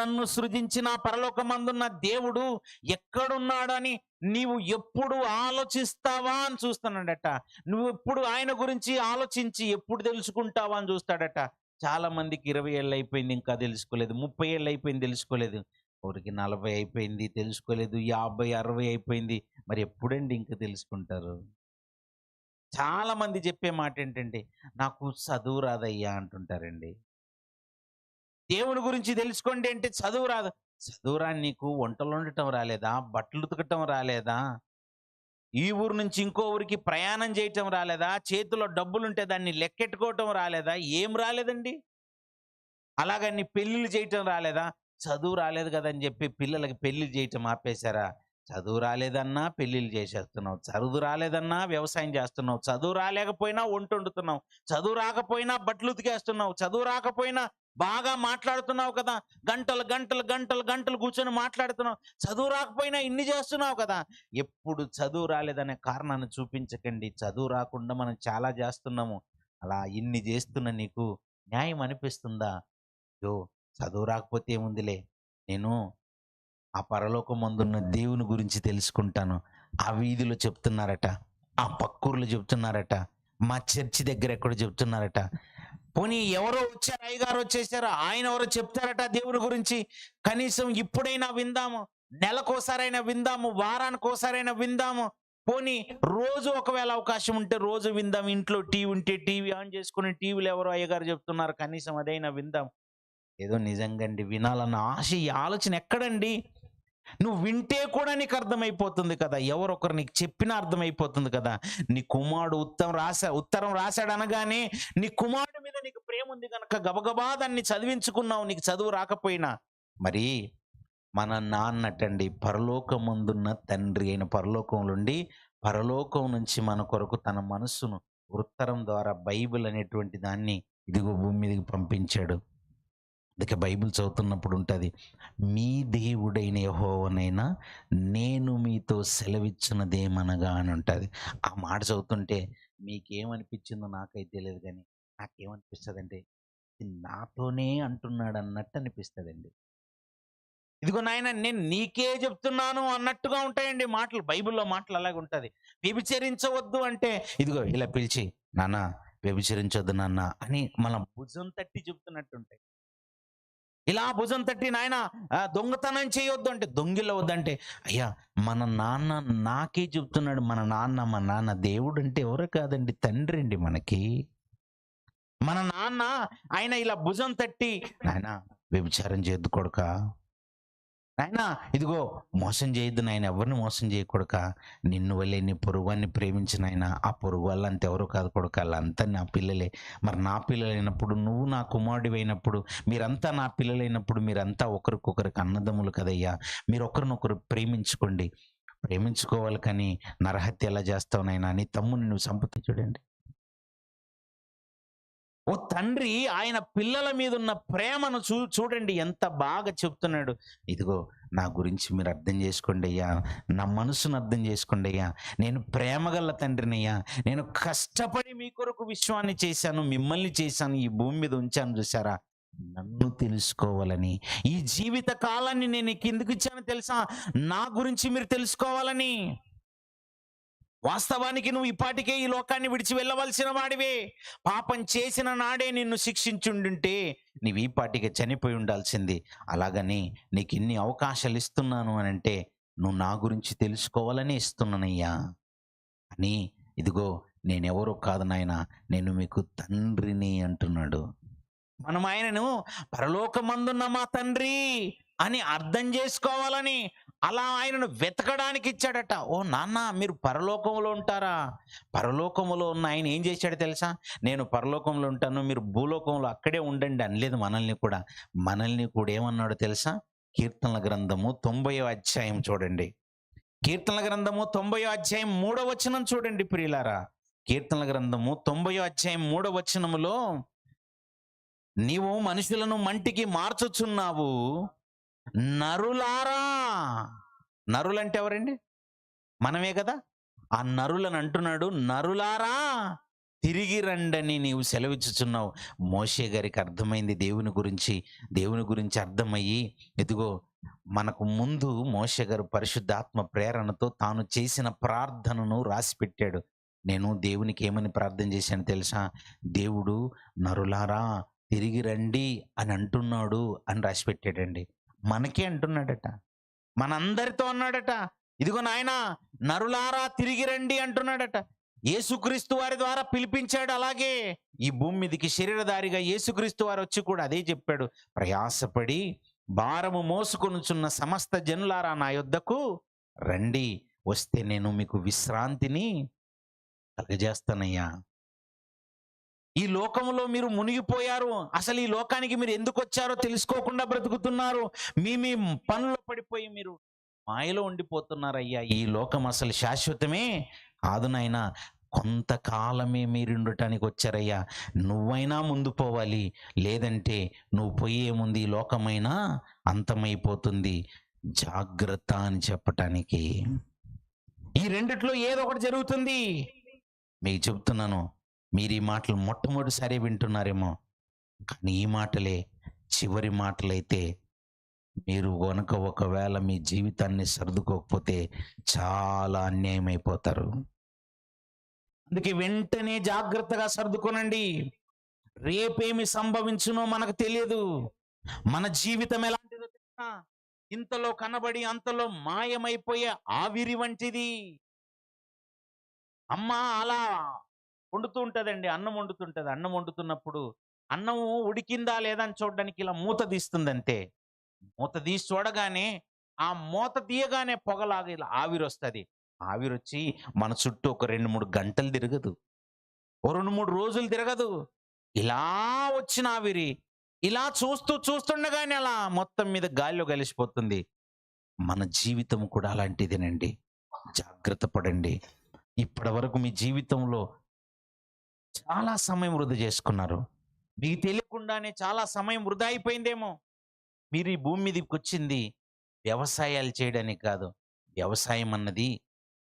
నన్ను సృజించిన పరలోకమందున్న దేవుడు ఎక్కడున్నాడని నీవు ఎప్పుడు ఆలోచిస్తావా అని చూస్తున్నాడట. నువ్వు ఎప్పుడు ఆయన గురించి ఆలోచించి ఎప్పుడు తెలుసుకుంటావా అని చూస్తాడట. చాలా మందికి 20 ఏళ్ళు అయిపోయింది ఇంకా తెలుసుకోలేదు, 30 ఏళ్ళు అయిపోయింది తెలుసుకోలేదు, ఒకరికి 40 అయిపోయింది తెలుసుకోలేదు, 50, 60 అయిపోయింది, మరి ఎప్పుడండి ఇంకా తెలుసుకుంటారు? చాలా మంది చెప్పే మాట ఏంటంటే, నాకు చదువు రాదయ్యా అంటుంటారండి. దేవుని గురించి తెలుసుకోండి అంటే చదువు రాదు. చదువు రాని నీకు వంటలు వండటం రాలేదా? బట్టలు ఉతకటం రాలేదా? ఈ ఊరు నుంచి ఇంకో ఊరికి ప్రయాణం చేయటం రాలేదా? చేతిలో డబ్బులుంటే దాన్ని లెక్కెట్టుకోవటం రాలేదా? ఏం రాలేదండి? అలాగని పెళ్ళిళ్ళు చేయటం రాలేదా? చదువు రాలేదు కదని చెప్పి పిల్లలకి పెళ్లి చేయటం ఆపేశారా? చదువు రాలేదన్నా పెళ్ళిళ్ళు చేసేస్తున్నావు, చదువు రాలేదన్నా వ్యవసాయం చేస్తున్నావు, చదువు రాలేకపోయినా వంట వండుతున్నావు, చదువు రాకపోయినా బట్టలు ఉతికేస్తున్నావు, చదువు రాకపోయినా బాగా మాట్లాడుతున్నావు కదా, గంటలు గంటలు గంటలు గంటలు కూర్చొని మాట్లాడుతున్నావు, చదువు రాకపోయినా ఇన్ని చేస్తున్నావు కదా. ఎప్పుడు చదువు రాలేదనే కారణాన్ని చూపించకండి. చదువు రాకుండా మనం చాలా చేస్తున్నాము. అలా ఇన్ని చేస్తున్న నీకు న్యాయం అనిపిస్తుందా? యో చదువు రాకపోతే ఏముందిలే, నేను ఆ పరలోకమందున్న దేవుని గురించి తెలుసుకుంటాను. ఆ వీధిలో చెప్తున్నారట, ఆ పక్కూర్లు చెప్తున్నారట, మా చర్చి దగ్గర ఎక్కడో చెప్తున్నారట. పోనీ ఎవరో వచ్చారు, అయ్యగారు వచ్చేసారు, ఆయన ఎవరో చెప్తారట దేవుని గురించి. కనీసం ఇప్పుడైనా విందాము, నెలకోసారైనా విందాము, వారానికోసారైనా విందాము. పోనీ రోజు ఒకవేళ అవకాశం ఉంటే రోజు విందాం. ఇంట్లో టీవీ ఉంటే టీవీ ఆన్ చేసుకుని టీవీలో ఎవరో అయ్యగారు చెప్తున్నారు, కనీసం అదైనా విందాం. ఏదో నిజంగండి వినాలన్న ఆశ, ఈ ఆలోచన ఎక్కడండి? నువ్వు వింటే కూడా నీకు అర్థమైపోతుంది కదా, ఎవరొకరు నీకు చెప్పినా అర్థమైపోతుంది కదా. నీ కుమారుడు ఉత్తరం రాశాడు అనగానే నీ కుమారుడు మీద నీకు ప్రేమ ఉంది కనుక గబగబా దాన్ని చదివించుకున్నావు, నీకు చదువు రాకపోయినా. మరి మన నాన్నటండి పరలోకమందున్న తండ్రి అయిన పరలోకంలో ఉండి, పరలోకం నుంచి మన కొరకు తన మనస్సును ఉత్తరం ద్వారా బైబిల్ అనేటువంటి దాన్ని ఇదిగో భూమి మీదకి పంపించాడు. అందుకే బైబిల్ చదువుతున్నప్పుడు ఉంటది. మీ దేవుడైన యెహోవానైనా నేను మీతో సెలవిచ్చినదేమనగా అని ఉంటది. ఆ మాట చదువుతుంటే మీకేమనిపించిందో నాకైతే తెలీదు గానీ, నాకేమనిపిస్తదంటే ఇది నాతోనే అంటున్నాడు అన్నట్టు అనిపిస్తదండి. ఇదిగో నాయన నేను నీకే చెప్తున్నాను అన్నట్టుగా ఉంటాయండి మాటలు. బైబిల్‌లో మాటలు అలాగుంటది. వ్యభిచరించవద్దు అంటే ఇదిగో ఇలా పిలిచి, నాన్న వ్యభిచరించొద్దు నాన్న అని మన భుజం తట్టి చెప్తున్నట్టుంటాయి. ఇలా భుజం తట్టి నాయన దొంగతనం చేయొద్దు అంటే దొంగిలవద్దంటే, అయ్యా మన నాన్న నాకే చెప్తున్నాడు. మా నాన్న దేవుడంటే ఎవరో కాదండి, తండ్రి అండి మనకి. మన నాన్న ఆయన ఇలా భుజం తట్టి, నాయనా వ్యభిచారం చేయొద్దు కొడుకా, నాయనా ఇదిగో మోసం చేయొద్దు నాయన, ఎవరిని మోసం చేయకొడుకా, నిన్ను వల్లే నీ పొరుగువాన్ని ప్రేమించు నాయనా, ఆ పొరుగు వాళ్ళంతా ఎవరో కాదు కొడుకా, ఆళ్ళంతా నా పిల్లలే. మరి నా పిల్లలైనప్పుడు నువ్వు నా కుమారుడివైనప్పుడు మీరంతా నా పిల్లలైనప్పుడు మీరంతా ఒకరికొకరికి అన్నదమ్ములు కదయ్యా, మీరు ఒకరినొకరు ప్రేమించుకోండి. ప్రేమించుకోవాలి కానీ నరహత్య ఎలా చేస్తావు నాయనా నీ తమ్ముడిని నువ్వు చంపుతే చూడండి. ఓ తండ్రి ఆయన పిల్లల మీద ఉన్న ప్రేమను చూడండి ఎంత బాగా చెప్తున్నాడు. ఇదిగో నా గురించి మీరు అర్థం చేసుకోండి అయ్యా, నా మనసును అర్థం చేసుకోండి అయ్యా, నేను ప్రేమగల తండ్రినయ్యా, నేను కష్టపడి మీ కొరకు విశ్వాన్ని చేశాను, మిమ్మల్ని చేశాను, ఈ భూమి మీద ఉంచాను చూసారా, నన్ను తెలుసుకోవాలని. ఈ జీవిత కాలాన్ని నేను ఎందుకు ఇచ్చానో తెలుసా, నా గురించి మీరు తెలుసుకోవాలని. వాస్తవానికి నువ్వు ఇప్పటికే ఈ లోకాన్ని విడిచి వెళ్ళవలసిన వాడివే. పాపం చేసిన నాడే నిన్ను శిక్షించుండుంటే నీవు ఈ పాటికే చనిపోయి ఉండాల్సింది. అలాగని నీకు ఇన్ని అవకాశాలు ఇస్తున్నాను అని అంటే నువ్వు నా గురించి తెలుసుకోవాలని ఇస్తున్నానయ్యా అని. ఇదిగో నేనెవరో కాదు నాయనా, నేను మీకు తండ్రిని అంటున్నాడు. మనం ఆయనను పరలోకమందున్న మా తండ్రి అని అర్థం చేసుకోవాలని, అలా ఆయనను వెతకడానికి ఇచ్చాడట. ఓ నాన్న మీరు పరలోకంలో ఉంటారా? పరలోకములో ఉన్న ఆయన ఏం చేశాడో తెలుసా, నేను పరలోకంలో ఉంటాను మీరు భూలోకంలో అక్కడే ఉండండి అనలేదు మనల్ని కూడా. మనల్ని కూడా ఏమన్నాడో తెలుసా, కీర్తనల గ్రంథము 90వ అధ్యాయం చూడండి. కీర్తనల గ్రంథము 90వ అధ్యాయం 3వ వచనం చూడండి ప్రియులారా. కీర్తనల గ్రంథము 90వ అధ్యాయం 3వ వచనములో, నీవు మనుషులను మంటికి మార్చుచున్నావు, నరులారా. నరులంటే ఎవరండి? మనమే కదా. ఆ నరులను అంటున్నాడు, నరులారా తిరిగి రండని నీవు సెలవిచ్చుచున్నావు. మోషే గారికి అర్థమైంది దేవుని గురించి అర్థమయ్యి, ఇదిగో మనకు ముందు మోషే గారు పరిశుద్ధాత్మ ప్రేరణతో తాను చేసిన ప్రార్థనను రాసిపెట్టాడు. నేను దేవునికి ఏమని ప్రార్థన చేశాను తెలుసా, దేవుడు నరులారా తిరిగి రండి అని అంటున్నాడు అని రాసిపెట్టాడండి. మనకే అంటున్నాడట, మనందరితో అన్నాడట. ఇదిగో నాయన నరులారా తిరిగి రండి అంటున్నాడట. యేసుక్రీస్తు వారి ద్వారా పిలిపించాడు. అలాగే ఈ భూమి మీదకి శరీరధారిగా యేసుక్రీస్తు వారు వచ్చి కూడా అదే చెప్పాడు, ప్రయాసపడి భారము మోసుకొనుచున్న సమస్త జనులారా నా యొద్దకు రండి, వస్తే నేను మీకు విశ్రాంతిని కలుగజేస్తానయ్యా. ఈ లోకంలో మీరు మునిగిపోయారు. అసలు ఈ లోకానికి మీరు ఎందుకు వచ్చారో తెలుసుకోకుండా బ్రతుకుతున్నారు. మీ మీ పనుల్లో పడిపోయి మీరు మాయలో ఉండిపోతున్నారయ్యా. ఈ లోకం అసలు శాశ్వతమే కాదు నాయనా, కొంతకాలమే మీరు ఉండటానికి వచ్చారయ్యా. నువ్వైనా ముందు పోవాలి, లేదంటే నువ్వు పోయే ముందు ఈ లోకమైనా అంతమైపోతుంది, జాగ్రత్త అని చెప్పటానికి. ఈ రెండిట్లో ఏదో ఒకటి జరుగుతుంది. మీకు చెప్తున్నాను, మీరు ఈ మాటలు మొట్టమొదటిసారి వింటున్నారేమో, కానీ ఈ మాటలే చివరి మాటలైతే మీరు గనుక ఒకవేళ మీ జీవితాన్ని సర్దుకోకపోతే చాలా అన్యాయం అయిపోతారు. అందుకే వెంటనే జాగ్రత్తగా సర్దుకోనండి. రేపేమి సంభవించునో మనకు తెలియదు. మన జీవితం ఎలాంటిదో తెలుసా, ఇంతలో కనబడి అంతలో మాయమైపోయే ఆవిరి వంటిది. అమ్మ అలా వండుతూ ఉంటదండి, అన్నం వండుతుంటది. అన్నం వండుతున్నప్పుడు అన్నం ఉడికిందా లేదా అని చూడడానికి ఇలా మూత తీస్తుంది అంతే. మూత తీసి చూడగానే ఆ మూత తీయగానే పొగలాగా ఇలా ఆవిరొస్తుంది. ఆవిరొచ్చి మన చుట్టూ ఒక 2-3 గంటలు తిరగదు, ఓ 2-3 రోజులు తిరగదు. ఇలా వచ్చిన ఆవిరి ఇలా చూస్తుండగానే అలా మొత్తం మీద గాలిలో కలిసిపోతుంది. మన జీవితం కూడా అలాంటిదేనండి. జాగ్రత్త పడండి. ఇప్పటి వరకు మీ జీవితంలో చాలా సమయం వృధా చేసుకున్నారు. మీకు తెలియకుండానే చాలా సమయం వృధా అయిపోయిందేమో. మీరు ఈ భూమి మీదకి వచ్చింది వ్యవసాయాలు చేయడానికి కాదు. వ్యవసాయం అన్నది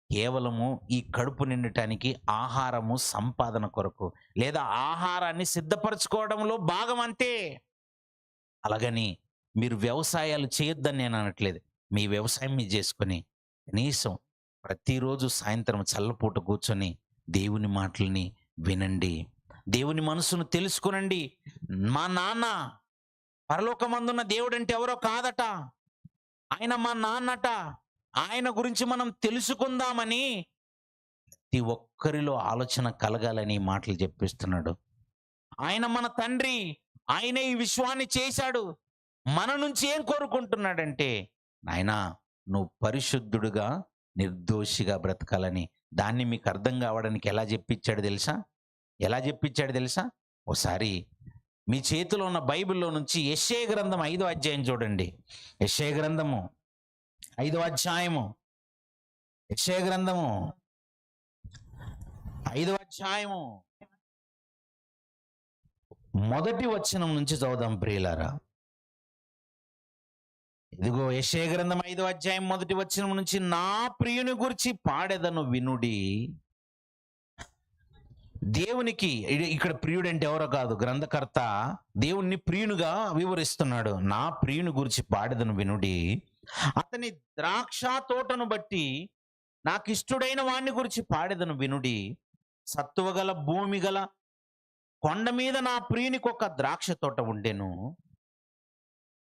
కేవలము ఈ కడుపు నిండటానికి, ఆహారము సంపాదన కొరకు, లేదా ఆహారాన్ని సిద్ధపరచుకోవడంలో భాగం అంతే. అలాగని మీరు వ్యవసాయాలు చేయొద్దని నేను అనట్లేదు. మీ వ్యవసాయం మీరు చేసుకొని కనీసం ప్రతిరోజు సాయంత్రం చల్లపూట కూర్చొని దేవుని మాటల్ని వినండి. దేవుని మనసును తెలుసుకునండి. మా నాన్న పరలోకమందున్న దేవుడంటే ఎవరో కాదట, ఆయన మా నాన్నట. ఆయన గురించి మనం తెలుసుకుందామని ప్రతి ఒక్కరిలో ఆలోచన కలగాలని ఈ మాటలు చెప్పిస్తున్నాడు. ఆయన మన తండ్రి, ఆయనే ఈ విశ్వాన్ని చేశాడు. మన నుంచి ఏం కోరుకుంటున్నాడంటే, నాయనా నువ్వు పరిశుద్ధుడుగా నిర్దోషిగా బ్రతకాలని. దాన్ని మీకు అర్థం కావడానికి ఎలా చెప్పించాడు తెలుసా? ఒకసారి మీ చేతిలో ఉన్న బైబిల్లో నుంచి యెషయా గ్రంథం 5వ అధ్యాయం చూడండి. యెషయా గ్రంథము 5వ అధ్యాయము, యెషయా గ్రంథము 5వ అధ్యాయము మొదటి వచనం నుంచి చదువుదాం ప్రియులారా. ఇదిగో యెషయా గ్రంథం 5వ అధ్యాయం మొదటి వచనం నుంచి, నా ప్రియుని గురించి పాడెదను వినుడి. దేవునికి ఇక్కడ ప్రియుడు అంటే ఎవరో కాదు, గ్రంథకర్త దేవుణ్ణి ప్రియునిగా వివరిస్తున్నాడు. నా ప్రియుని గురించి పాడెదను వినుడి, అతని ద్రాక్ష తోటను బట్టి నాకు ఇష్టడైన వాణ్ణి గురించి పాడెదను వినుడి. సత్తువగల భూమి గల కొండ మీద నా ప్రియునికి ఒక ద్రాక్ష తోట ఉండెను.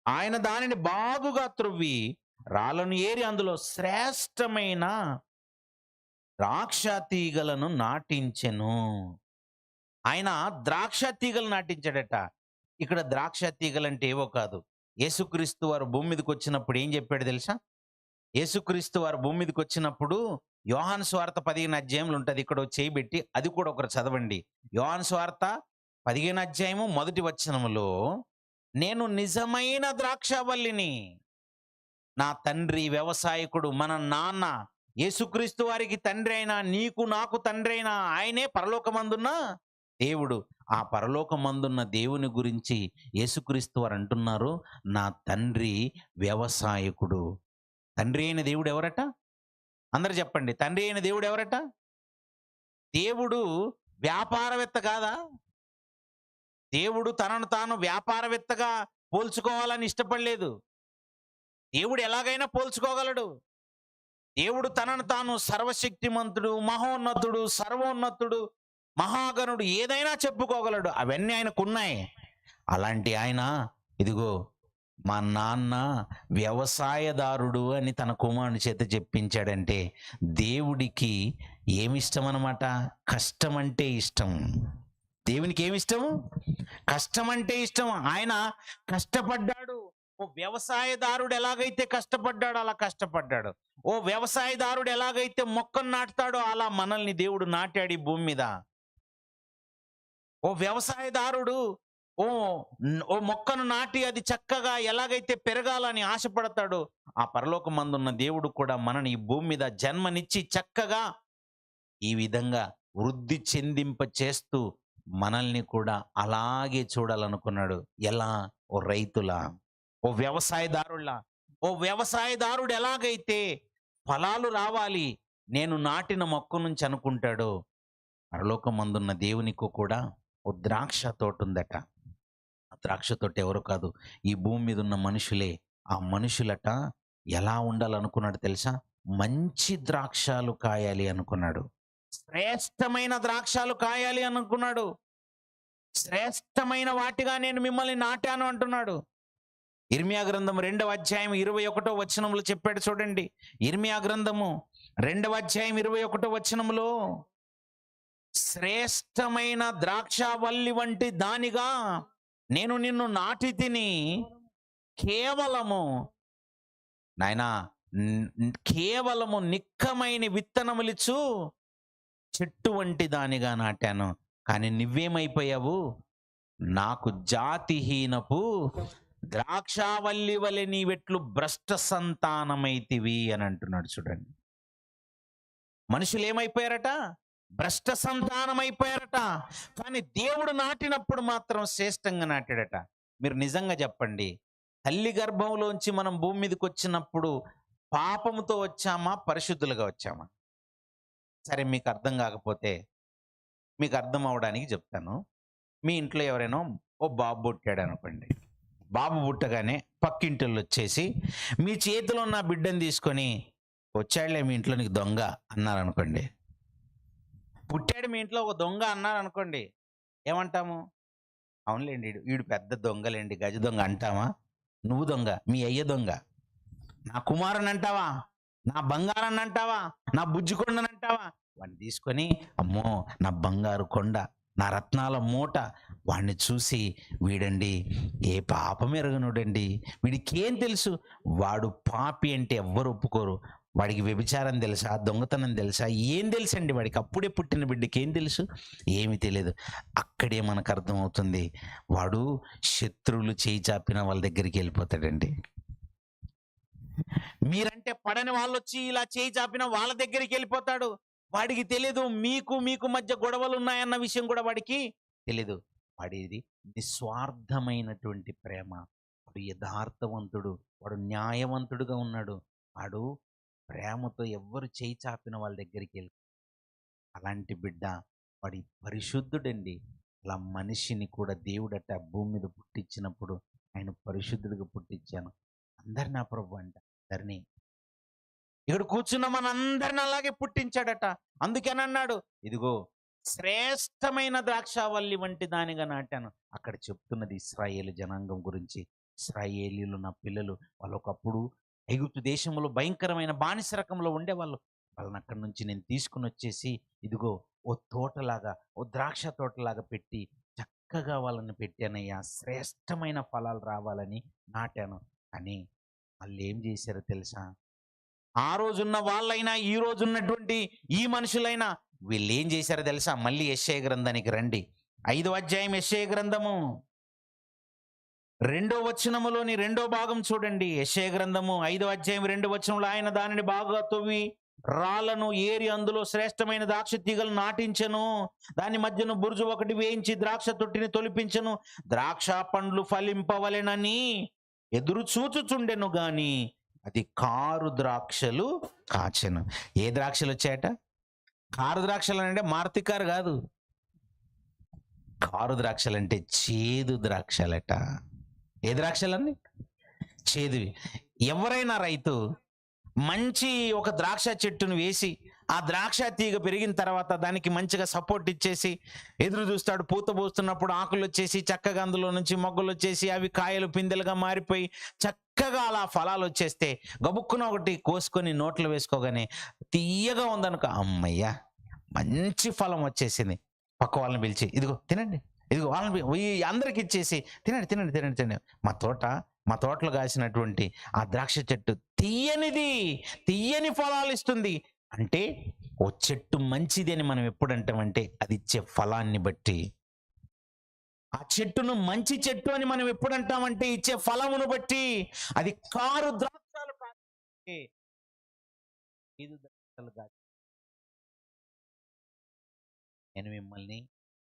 ఆయన దానిని బాగుగా త్రవ్వి రాళ్ళను ఏరి అందులో శ్రేష్టమైన ద్రాక్ష తీగలను నాటించెను. ఆయన ద్రాక్ష తీగలు నాటించాడట. ఇక్కడ ద్రాక్ష తీగలు అంటే ఏవో కాదు. యేసుక్రీస్తు వారు భూమి మీదకి వచ్చినప్పుడు ఏం చెప్పాడు తెలుసా? యేసుక్రీస్తు వారు భూమి మీదకి వచ్చినప్పుడు యోహాను సువార్త 15 అధ్యాయంలో ఉంటుంది. ఇక్కడ చేయబెట్టి అది కూడా ఒకరు చదవండి. యోహాను సువార్త 15 అధ్యాయము మొదటి వచనములో, నేను నిజమైన ద్రాక్షవల్లిని, నా తండ్రి వ్యవసాయకుడు, మన నాన్న యేసుక్రీస్తు వారికి తండ్రి అయినా, నీకు నాకు తండ్రి అయినా ఆయనే పరలోకమందున్న దేవుడు. ఆ పరలోకమందున్న దేవుని గురించి యేసుక్రీస్తు వారు అంటున్నారు, నా తండ్రి వ్యవసాయకుడు. తండ్రి అయిన దేవుడు ఎవరట? అందరు చెప్పండి. తండ్రి అయిన దేవుడు ఎవరట? దేవుడు వ్యాపారవేత్త కాదా? దేవుడు తనను తాను వ్యాపారవేత్తగా పోల్చుకోవాలని ఇష్టపడలేదు. దేవుడు ఎలాగైనా పోల్చుకోగలడు. దేవుడు తనను తాను సర్వశక్తిమంతుడు, మహోన్నతుడు, సర్వోన్నతుడు, మహాగణుడు ఏదైనా చెప్పుకోగలడు. అవన్నీ ఆయనకున్నాయి. అలాంటి ఆయన ఇదిగో మా నాన్న వ్యవసాయదారుడు అని తన కుమారుని చేత చెప్పించాడంటే దేవుడికి ఏమిష్టం అన్నమాట? కష్టం అంటే ఇష్టం. దేవునికి ఏమిష్టం? కష్టం అంటే ఇష్టం. ఆయన కష్టపడ్డాడు. ఓ వ్యవసాయదారుడు ఎలాగైతే కష్టపడ్డాడో అలా కష్టపడ్డాడు. ఓ వ్యవసాయదారుడు ఎలాగైతే మొక్కను నాటుతాడో అలా మనల్ని దేవుడు నాటాడు ఈ భూమి మీద. ఓ వ్యవసాయదారుడు ఓ మొక్కను నాటి అది చక్కగా ఎలాగైతే పెరగాలని ఆశపడతాడో, ఆ పరలోకమందున్న దేవుడు కూడా మనని ఈ భూమి మీద జన్మనిచ్చి చక్కగా ఈ విధంగా వృద్ధి చెందింప చేస్తూ మనల్ని కూడా అలాగే చూడాలనుకున్నాడు. ఎలా? ఓ రైతులా, ఓ వ్యవసాయదారులా. ఓ వ్యవసాయదారుడు ఎలాగైతే ఫలాలు రావాలి నేను నాటిన మొక్క నుంచి అనుకుంటాడో, పరలోకమందున్న దేవునికి కూడా ఓ ద్రాక్ష తోట ఉందట. ఆ ద్రాక్ష తోట ఎవరు కాదు, ఈ భూమి మీద ఉన్న మనుషులే. ఆ మనుషులట ఎలా ఉండాలనుకున్నాడు తెలుసా? మంచి ద్రాక్షాలు కాయాలి అనుకున్నాడు. శ్రేష్టమైన ద్రాక్షాలు కాయాలి అనుకున్నాడు. శ్రేష్టమైన వాటిగా నేను మిమ్మల్ని నాటాను అంటున్నాడు. ఇర్మియా గ్రంథం 2వ అధ్యాయం 21వ వచనంలో చెప్పాడు చూడండి. ఇర్మియా గ్రంథము 2వ అధ్యాయం 21వ వచనంలో, శ్రేష్టమైన ద్రాక్షవల్లి వంటి దానిగా నేను నిన్ను నాటి తిని, కేవలము నాయనా కేవలము నిక్కమైన విత్తనములిచ్చు చెట్టు వంటి దానిగా నాటాను. కానీ నువ్వేమైపోయావు? నాకు జాతిహీనపు ద్రాక్షావల్లి వలె నీవెట్లు భ్రష్ట సంతానమైతివి అని అంటున్నాడు చూడండి. మనుషులు ఏమైపోయారట? భ్రష్ట సంతానం అయిపోయారట. కానీ దేవుడు నాటినప్పుడు మాత్రం శ్రేష్టంగా నాటాడట. మీరు నిజంగా చెప్పండి, తల్లి గర్భంలోంచి మనం భూమి మీదకి వచ్చినప్పుడు పాపముతో వచ్చామా, పరిశుద్ధులుగా వచ్చామా? సరే, మీకు అర్థం కాకపోతే మీకు అర్థం అవడానికి చెప్తాను. మీ ఇంట్లో ఎవరైనా ఓ బాబు పుట్టాడు అనుకోండి. బాబు పుట్టగానే పక్కింటిళ్ళు వచ్చేసి మీ చేతిలో ఉన్న బిడ్డని తీసుకొని, వచ్చాడులే మీ ఇంట్లో నీకు దొంగ అన్నారనుకోండి. పుట్టాడు మీ ఇంట్లో ఒక దొంగ అన్నారనుకోండి, ఏమంటాము? అవునులేండి, వీడు పెద్ద దొంగలేండి, గజ దొంగ అంటామా? నువ్వు దొంగ, మీ అయ్య దొంగ. నా కుమారుని అంటావా? నా బంగారాన్ని అంటావా? నా బుజ్జి కొండని అంటావా? వాడిని తీసుకొని, అమ్మో నా బంగారు కొండ, నా రత్నాల మూట, వాడిని చూసి వీడండి ఏ పాపం ఎరగనుడండి, వీడికి ఏం తెలుసు, వాడు పాపి అంటే ఎవ్వరు ఒప్పుకోరు, వాడికి వ్యభిచారం తెలుసా, దొంగతనం తెలుసా, ఏం తెలుసండి వాడికి, అప్పుడే పుట్టిన బిడ్డకి ఏం తెలుసు? ఏమి తెలియదు. అక్కడే మనకు అర్థమవుతుంది, వాడు శత్రువులు చేయి చాపిన వాళ్ళ దగ్గరికి వెళ్ళిపోతాడండి. మీరంటే పడని వాళ్ళు వచ్చి ఇలా చేయి చాపిన వాళ్ళ దగ్గరికి వెళ్ళిపోతాడు. వాడికి తెలియదు మీకు మధ్య గొడవలు ఉన్నాయన్న విషయం కూడా వాడికి తెలియదు. వాడిది నిస్వార్థమైనటువంటి ప్రేమ. వాడు యథార్థవంతుడు, వాడు న్యాయవంతుడుగా ఉన్నాడు. వాడు ప్రేమతో ఎవ్వరు చేయి చాపిన వాళ్ళ దగ్గరికి వెళ్ళి, అలాంటి బిడ్డ వాడి పరిశుద్ధుడండి. అలా మనిషిని కూడా దేవుడట భూమి మీద పుట్టించినప్పుడు ఆయన పరిశుద్ధుడిగా పుట్టించాను. అందరు నా ప్రభు అంట, అందరినీ ఇక్కడ కూర్చున్న మనందరిని అలాగే పుట్టించాడట. అందుకని అన్నాడు, ఇదిగో శ్రేష్టమైన ద్రాక్షావల్లి వంటి దానిగా నాటాను. అక్కడ చెప్తున్నది ఇశ్రాయేలు జనాంగం గురించి. ఇశ్రాయేలీలు నా పిల్లలు, వాళ్ళు ఒకప్పుడు ఐగుప్తు దేశంలో భయంకరమైన బానిస రకంలో ఉండేవాళ్ళు. వాళ్ళని అక్కడి నుంచి నేను తీసుకుని వచ్చేసి ఇదిగో ఓ తోటలాగా, ఓ ద్రాక్ష తోటలాగా పెట్టి చక్కగా వాళ్ళని పెట్టానయ్యా, శ్రేష్టమైన ఫలాలు రావాలని నాటాను. అని వాళ్ళు ఏం చేశారో తెలుసా? ఆ రోజున్న వాళ్ళైనా, ఈ రోజున్నటువంటి ఈ మనుషులైనా వీళ్ళు ఏం చేశారో తెలుసా? మళ్ళీ యెషయా గ్రంథానికి రండి. 5వ అధ్యాయం యెషయా గ్రంథము 2వ వచనములోని 2వ భాగం చూడండి. యెషయా గ్రంథము 5వ అధ్యాయం 2వ వచనంలో, ఆయన దానిని బాగా తవ్వి రాళ్లను ఏరి అందులో శ్రేష్టమైన ద్రాక్ష తీగలు నాటించెను. దాని మధ్యను బురుజు ఒకటి వేయించి ద్రాక్ష తొట్టిని తొలిపించెను. ద్రాక్ష పండ్లు ఫలింపవలెనని ఎదురు చూచుచుండెను గాని అది కారు ద్రాక్షలు కాచెను. ఏ ద్రాక్షలు వచ్చాయట? కారు ద్రాక్షలు అంటే మారుతి కారు కాదు. కారు ద్రాక్షలు అంటే చేదు ద్రాక్షలట. ఏ ద్రాక్షలన్నీ? చేదువి. ఎవరైనా రైతు మంచి ఒక ద్రాక్ష చెట్టును వేసి ఆ ద్రాక్ష తీగ పెరిగిన తర్వాత దానికి మంచిగా సపోర్ట్ ఇచ్చేసి ఎదురు చూస్తాడు. పూత పోస్తున్నప్పుడు ఆకులు వచ్చేసి చక్కగా అందులో నుంచి మొగ్గలు వచ్చేసి అవి కాయలు పిందెలుగా మారిపోయి చక్కగా అలా ఫలాలు వచ్చేస్తే గబుక్కున ఒకటి కోసుకొని నోట్లో వేసుకోగానే తీయగా ఉందనుకో, అమ్మయ్యా మంచి ఫలం వచ్చేసింది. పక్క వాళ్ళని పిలిచి, ఇదిగో తినండి, ఇదిగో వాళ్ళని అందరికి ఇచ్చేసి తినండి తినండి తినండి తినండి. మా తోటలో కాసినటువంటి ఆ ద్రాక్ష చెట్టు తీయని ఫలాలు ఇస్తుంది. అంటే ఓ చెట్టు మంచిది అని మనం ఎప్పుడు అంటామంటే అది ఇచ్చే ఫలాన్ని బట్టి. ఆ చెట్టును మంచి చెట్టు అని మనం ఎప్పుడు అంటామంటే ఇచ్చే ఫలమును బట్టి. అది కారు ద్రాక్షలు కాదు. నేను మిమ్మల్ని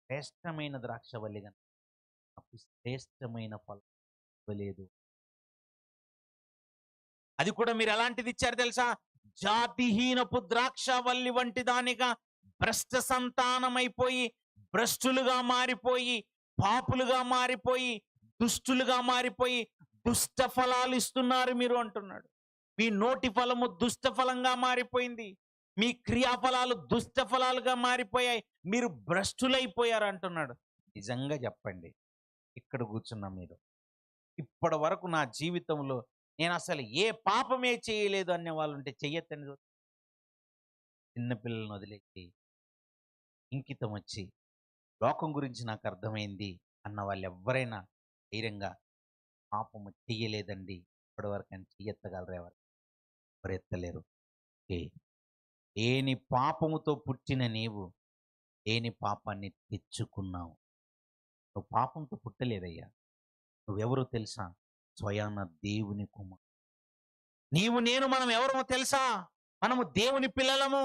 శ్రేష్టమైన ద్రాక్షవల్లిగా, నాకు శ్రేష్టమైన ఫలం ఇవ్వలేదు. అది కూడా మీరు ఎలాంటిది ఇచ్చారు తెలుసా? జాతిహీనపు ద్రాక్షవల్లి వంటి దానిగా భ్రష్ట సంతానమైపోయి, భ్రష్టులుగా మారిపోయి, పాపులుగా మారిపోయి, దుష్టులుగా మారిపోయి దుష్ట ఫలాలు ఇస్తున్నారు మీరు అంటున్నాడు. మీ నోటి ఫలము దుష్ట ఫలంగా మారిపోయింది. మీ క్రియాఫలాలు దుష్ట ఫలాలుగా మారిపోయాయి. మీరు భ్రష్టులైపోయారు అంటున్నాడు. నిజంగా చెప్పండి, ఇక్కడ కూర్చున్న మీరు ఇప్పటి వరకు నా జీవితంలో నేను అసలు ఏ పాపమే చేయలేదు అనే వాళ్ళు ఉంటే చెయ్యొద్దని. చిన్నపిల్లలను వదిలేసి ఇంకితం వచ్చి లోకం గురించి నాకు అర్థమైంది అన్న వాళ్ళు ఎవరైనా ధైర్యంగా పాపము చెయ్యలేదండి ఇప్పటి వరకు అని చెయ్యెత్తగలరు? ఎవరు ఎత్తలేరు. ఏని పాపముతో పుట్టిన నీవు ఏని పాపాన్ని తెచ్చుకున్నావు. నువ్వు పాపంతో పుట్టలేదయ్యా. నువ్వెవరో తెలుసా? స్వయాన దేవుని కుమారుడు. నీవు నేను మనం ఎవరో తెలుసా? మనము దేవుని పిల్లలము.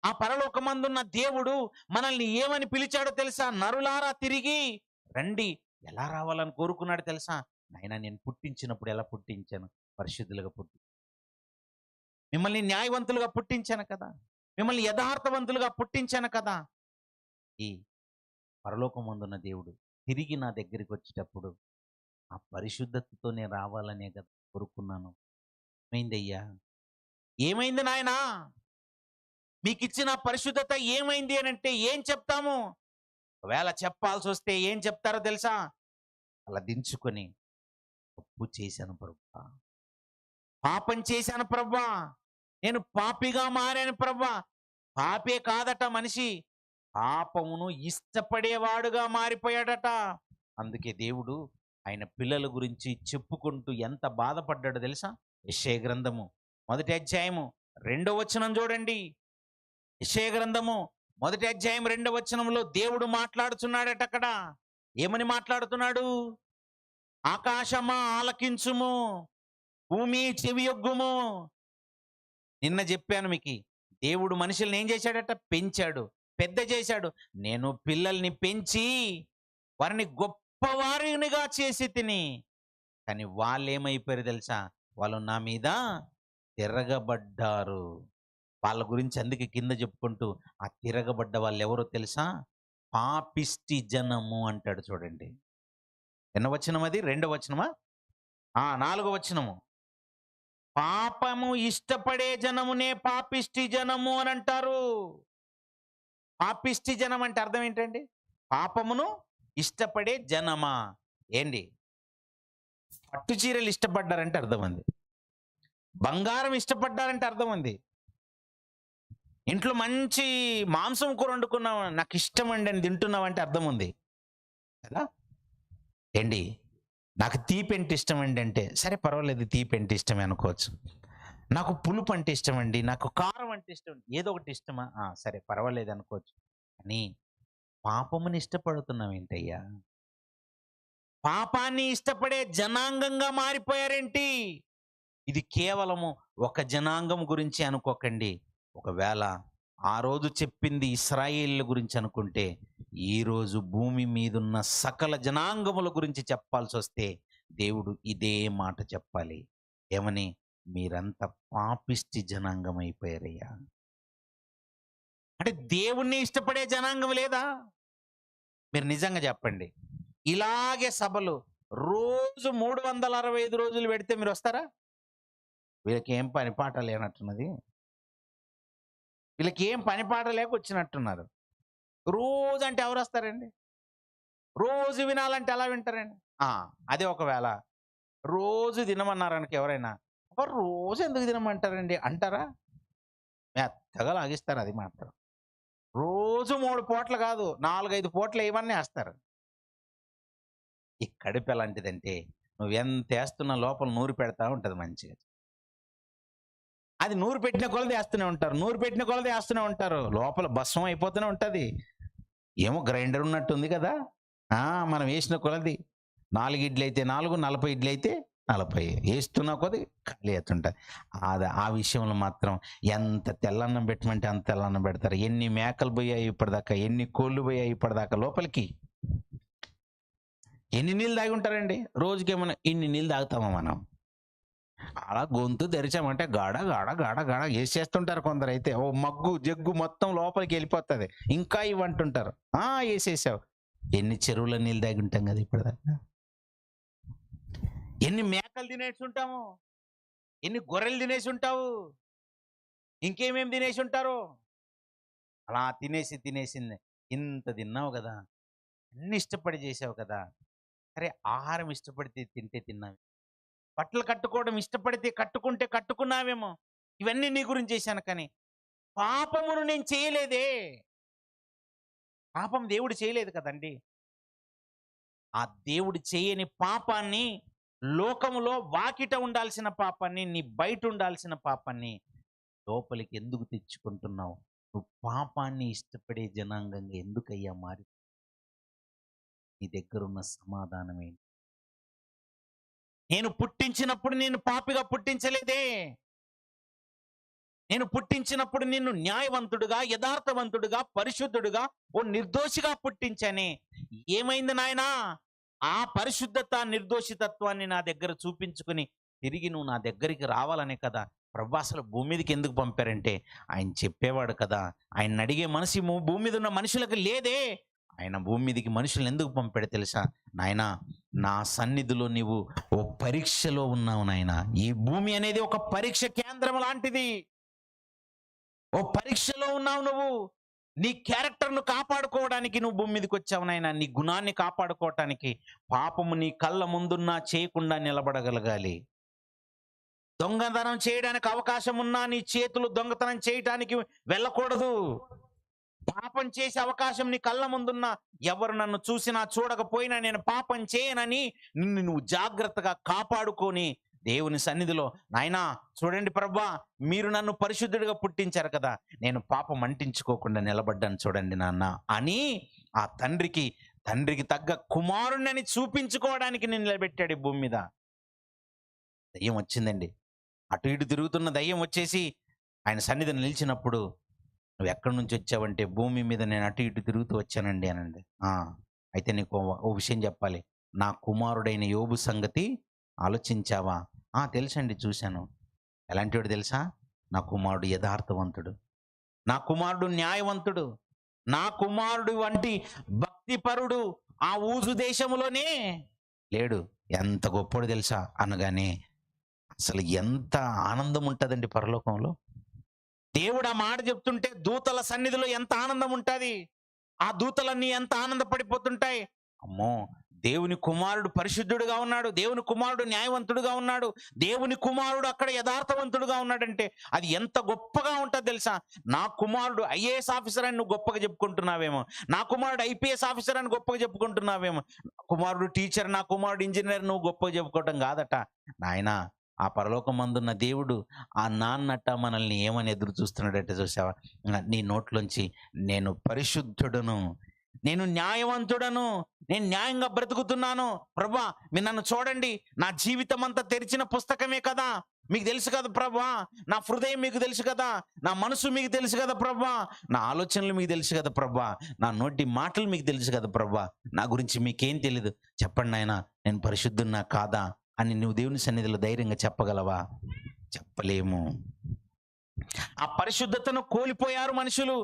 ఆ పరలోకమందున్న దేవుడు మనల్ని ఏమని పిలిచాడో తెలుసా? నరులారా తిరిగి రండి. ఎలా రావాలని కోరుకున్నాడు తెలుసా? నాయనా, నేను పుట్టించినప్పుడు ఎలా పుట్టించాను? పరిశుద్ధులుగా పుట్టి, మిమ్మల్ని న్యాయవంతులుగా పుట్టించాను కదా, మిమ్మల్ని యథార్థవంతులుగా పుట్టించాను కదా. ఈ పరలోకమందున్న దేవుడు తిరిగి నా దగ్గరికి వచ్చేటప్పుడు ఆ పరిశుద్ధతతో నేను రావాలనే కదా కోరుకున్నాను. ఏమైందయ్యా? ఏమైంది నాయనా? మీకు ఇచ్చిన పరిశుద్ధత ఏమైంది అని అంటే ఏం చెప్తాము? ఒకవేళ చెప్పాల్సి వస్తే ఏం చెప్తారో తెలుసా? అలా దించుకొని, తప్పు చేశాను ప్రభువా, పాపం చేశాను ప్రభువా, నేను పాపిగా మారాను ప్రభువా. పాపే కాదట మనిషి, పాపమును ఇష్టపడేవాడుగా మారిపోయాడట. అందుకే దేవుడు ఆయన పిల్లల గురించి చెప్పుకుంటూ ఎంత బాధపడ్డాడో తెలుసా? యెషయా గ్రంథము 1వ అధ్యాయము 2వ వచనం చూడండి. యెషయా గ్రంథము 1వ అధ్యాయం 2వ వచనంలో దేవుడు మాట్లాడుతున్నాడట అక్కడ. ఏమని మాట్లాడుతున్నాడు? ఆకాశమా ఆలకించుము, భూమి చెవియొగ్గుము. నిన్న చెప్పాను మీకు, దేవుడు మనుషుల్ని ఏం చేశాడట? పెంచాడు, పెద్ద చేశాడు. నేను పిల్లల్ని పెంచి వారిని గొప్పవారినిగా చేసి తిని, కానీ వాళ్ళు ఏమైపోయారు తెలుసా? వాళ్ళు నా మీద తిరగబడ్డారు. వాళ్ళ గురించి అందుకే కింద చెప్పుకుంటూ, ఆ తిరగబడ్డ వాళ్ళు ఎవరో తెలుసా? పాపిష్టి జనము అంటాడు చూడండి. ఎన్న వచనం అది? 2వ వచనమా? 4వ వచనము. పాపము ఇష్టపడే జనమునే పాపిష్టి జనము అని అంటారు. పాపిష్టి జనం అంటే అర్థం ఏంటండి? పాపమును ఇష్టపడే జనమా? ఏంటి? పట్టు చీరలు ఇష్టపడ్డారంటే అర్థం ఉంది, బంగారం ఇష్టపడ్డారంటే అర్థం ఉంది, ఇంట్లో మంచి మాంసం కూర వండుకున్నావు, నాకు ఇష్టం అండి అని తింటున్నావు అంటే అర్థం ఉంది కదా. ఏంటి? నాకు తీపి అంటే ఇష్టం అండి అంటే, సరే పర్వాలేదు, తీపి అంటే ఇష్టమే అనుకోవచ్చు. నాకు పులుపు అంటే ఇష్టం అండి, నాకు కారం అంటే ఇష్టం, ఏదో ఒకటి ఇష్టమా, సరే పర్వాలేదు అనుకోవచ్చు. కానీ పాపముని ఇష్టపడుతున్నావు ఏంటయ్యా? పాపాన్ని ఇష్టపడే జనాంగంగా మారిపోయారేంటి? ఇది కేవలము ఒక జనాంగం గురించి అనుకోకండి. ఒకవేళ ఆ రోజు చెప్పింది ఇశ్రాయేలీయుల గురించి అనుకుంటే, ఈరోజు భూమి మీదున్న సకల జనాంగముల గురించి చెప్పాల్సి వస్తే దేవుడు ఇదే మాట చెప్పాలి. ఏమని? మీరంతా పాపిష్టి జనాంగం అయిపోయారయ్యా. అంటే దేవుణ్ణి ఇష్టపడే జనాంగం లేదా? మీరు నిజంగా చెప్పండి. ఇలాగే సభలు రోజు 365 రోజులు పెడితే మీరు వస్తారా? వీళ్ళకి ఏం పని పాట లేనట్టున్నది. వీళ్ళకి ఏం పని పాట లేక వచ్చినట్టున్నారు. రోజు అంటే ఎవరు వస్తారండి? రోజు వినాలంటే ఎలా వింటారండి? అదే ఒకవేళ రోజు తినమన్నారనుకో ఎవరైనా, "అబ్బా! రోజు ఎందుకు తినమంటారండి" అంటారా? మెత్తగా లాగిస్తారు అది మాత్రం. రోజు 3 పూటలు కాదు, 4, 5 పూటలు ఏమన్నా ఏస్తారు. ఈ కడుపు ఎలాంటిదంటే, నువ్వెంత ఏస్తున్నా లోపల నూరి పెడతా ఉంటది మంచిగా. అది నూరు పెట్టిన కొలది వేస్తూనే ఉంటారు, నూరు పెట్టిన కొలది వేస్తూనే ఉంటారు. లోపల భస్మం అయిపోతూనే ఉంటది. ఏమో గ్రైండర్ ఉన్నట్టుంది కదా. మనం వేసిన కొలది 4 ఇడ్లీ అయితే 4, 40 ఇడ్లీ అయితే 40 వేస్తున్న కొద్ది ఖాళీ అవుతుంటది. ఆ విషయంలో మాత్రం ఎంత తెల్లన్నం పెట్టమంటే అంత తెల్లన్నం పెడతారు. ఎన్ని మేకలు పోయాయి ఇప్పటిదాకా, ఎన్ని కోళ్ళు పోయాయి ఇప్పటిదాకా లోపలికి. ఎన్ని నీళ్ళు తాగి ఉంటారండి? రోజుకేమన్నా ఇన్ని నీళ్ళు తాగుతామా మనం? అలా గొంతు తెరిచామంటే గాడ గాడ గాడ గాడ వేసేస్తుంటారు కొందరైతే. ఓ మగ్గు జగ్గు మొత్తం లోపలికి వెళ్ళిపోతుంది. ఇంకా ఇవ్వంటుంటారు. వేసేసావు. ఎన్ని చెరువుల నీళ్ళు తాగి ఉంటాం కదా ఇప్పటిదాకా. ఎన్ని మేకలు తినేసి ఉంటాము, ఎన్ని గొర్రెలు తినేసి ఉంటావు, ఇంకేమేమి తినేసి ఉంటారు. అలా తినేసింది ఇంత తిన్నావు కదా, అన్ని ఇష్టపడి చేసావు కదా. సరే, ఆహారం ఇష్టపడితే తింటే తిన్నావు, బట్టలు కట్టుకోవడం ఇష్టపడితే కట్టుకున్నావేమో, ఇవన్నీ నీ గురించి చేశాను. కానీ పాపమును నేను చేయలేదే. పాపం దేవుడు చేయలేదు కదండి. ఆ దేవుడు చేయని పాపాన్ని, లోకములో వాకిట ఉండాల్సిన పాపాన్ని, నీ బయట ఉండాల్సిన పాపాన్ని లోపలికి ఎందుకు తెచ్చుకుంటున్నావు? నువ్వు పాపాన్ని ఇష్టపడే జనాంగంగా ఎందుకయ్యా మారి? నీ దగ్గరున్న సమాధానం ఏంటి? నేను పుట్టించినప్పుడు నేను పాపిగా పుట్టించలేదే. నేను పుట్టించినప్పుడు నిన్ను న్యాయవంతుడుగా, యథార్థవంతుడుగా, పరిశుద్ధుడుగా, ఓ నిర్దోషిగా పుట్టించానే. ఏమైంది నాయనా? ఆ పరిశుద్ధత, నిర్దోషితత్వాన్ని నా దగ్గర చూపించుకుని తిరిగి నువ్వు నా దగ్గరికి రావాలనే కదా ప్రభు అసలు భూమి మీదకి ఎందుకు పంపారంటే, ఆయన చెప్పేవాడు కదా. ఆయన్ని అడిగే మనసు ఈ భూమి మీద ఉన్న మనుషులకు లేదే. ఆయన భూమి మీదకి మనుషులను ఎందుకు పంపాడో తెలుసా? నాయనా, నా సన్నిధిలో నీవు ఓ పరీక్షలో ఉన్నావు నాయనా. ఈ భూమి అనేది ఒక పరీక్ష కేంద్రం లాంటిది. ఓ పరీక్షలో ఉన్నావు నువ్వు. నీ క్యారెక్టర్ను కాపాడుకోవడానికి నువ్వు భూమి మీదకి వచ్చావు నాయనా. నీ గుణాన్ని కాపాడుకోవటానికి. పాపము నీ కళ్ళ ముందున్నా చేయకుండా నిలబడగలగాలి. దొంగతనం చేయడానికి అవకాశం ఉన్నా నీ చేతులు దొంగతనం చేయటానికి వెళ్ళకూడదు. పాపం చేసే అవకాశం నీ కళ్ళ ముందున్నా, ఎవరు నన్ను చూసినా చూడకపోయినా నేను పాపం చేయనని నిన్ను నువ్వు జాగ్రత్తగా కాపాడుకొని దేవుని సన్నిధిలో, నాయనా చూడండి ప్రభా, మీరు నన్ను పరిశుద్ధుడిగా పుట్టించారు కదా, నేను పాపం అంటించుకోకుండా నిలబడ్డాను చూడండి నాన్న అని ఆ తండ్రికి తగ్గ కుమారుణ్ణి చూపించుకోవడానికి నేను నిలబెట్టాడు ఈ భూమి మీద. దయ్యం వచ్చిందండి. అటు ఇటు తిరుగుతున్న దయ్యం వచ్చేసి ఆయన సన్నిధిని నిలిచినప్పుడు, నువ్వు ఎక్కడి నుంచి వచ్చావంటే, భూమి మీద నేను అటు ఇటు తిరుగుతూ వచ్చానండి అనండి. అయితే నీకు ఓ విషయం చెప్పాలి. నా కుమారుడైన యోబు సంగతి ఆలోచించావా? తెలుసండి, చూశాను. ఎలాంటివాడు తెలుసా? నా కుమారుడు యథార్థవంతుడు, నా కుమారుడు న్యాయవంతుడు, నా కుమారుడు వంటి భక్తిపరుడు ఆ ఊజు దేశములోనే లేడు. ఎంత గొప్పడు తెలుసా అనగానే అసలు ఎంత ఆనందం ఉంటుందండి పరలోకంలో. దేవుడు ఆ మాట చెప్తుంటే దూతల సన్నిధిలో ఎంత ఆనందం ఉంటుంది. ఆ దూతలన్నీ ఎంత ఆనందపడిపోతుంటాయి. అమ్మో, దేవుని కుమారుడు పరిశుద్ధుడుగా ఉన్నాడు, దేవుని కుమారుడు న్యాయవంతుడుగా ఉన్నాడు, దేవుని కుమారుడు అక్కడ యథార్థవంతుడుగా ఉన్నాడంటే అది ఎంత గొప్పగా ఉంటుంది తెలుసా. నా కుమారుడు ఐఏఎస్ ఆఫీసర్ అని నువ్వు గొప్పగా చెప్పుకుంటున్నావేమో, నా కుమారుడు ఐపీఎస్ ఆఫీసర్ అని గొప్పగా చెప్పుకుంటున్నావేమో, కుమారుడు టీచర్, నా కుమారుడు ఇంజనీర్ నువ్వు గొప్పగా చెప్పుకోవటం కాదట నాయనా. ఆ పరలోకమందున్న దేవుడు ఆ నాన్నట మనల్ని ఏమని ఎదురు చూస్తున్నాడంటే, చూసావా, నీ నోట్లోంచి నేను పరిశుద్ధుడను, నేను న్యాయవంతుడను, నేను న్యాయంగా బ్రతుకుతున్నాను ప్రభా, మీరు నన్ను చూడండి, నా జీవితం అంతా తెరిచిన పుస్తకమే కదా, మీకు తెలుసు కదా ప్రభా, నా హృదయం మీకు తెలుసు కదా, నా మనసు మీకు తెలుసు కదా ప్రభా, నా ఆలోచనలు మీకు తెలుసు కదా ప్రభా, నా నోటి మాటలు మీకు తెలుసు కదా ప్రభా, నా గురించి మీకేం తెలీదు, చెప్పండి నాయనా, నేను పరిశుద్ధున్నా కాదా అని నువ్వు దేవుని సన్నిధిలో ధైర్యంగా చెప్పగలవా? చెప్పలేము. ఆ పరిశుద్ధతను కోల్పోయారు మనుషులు.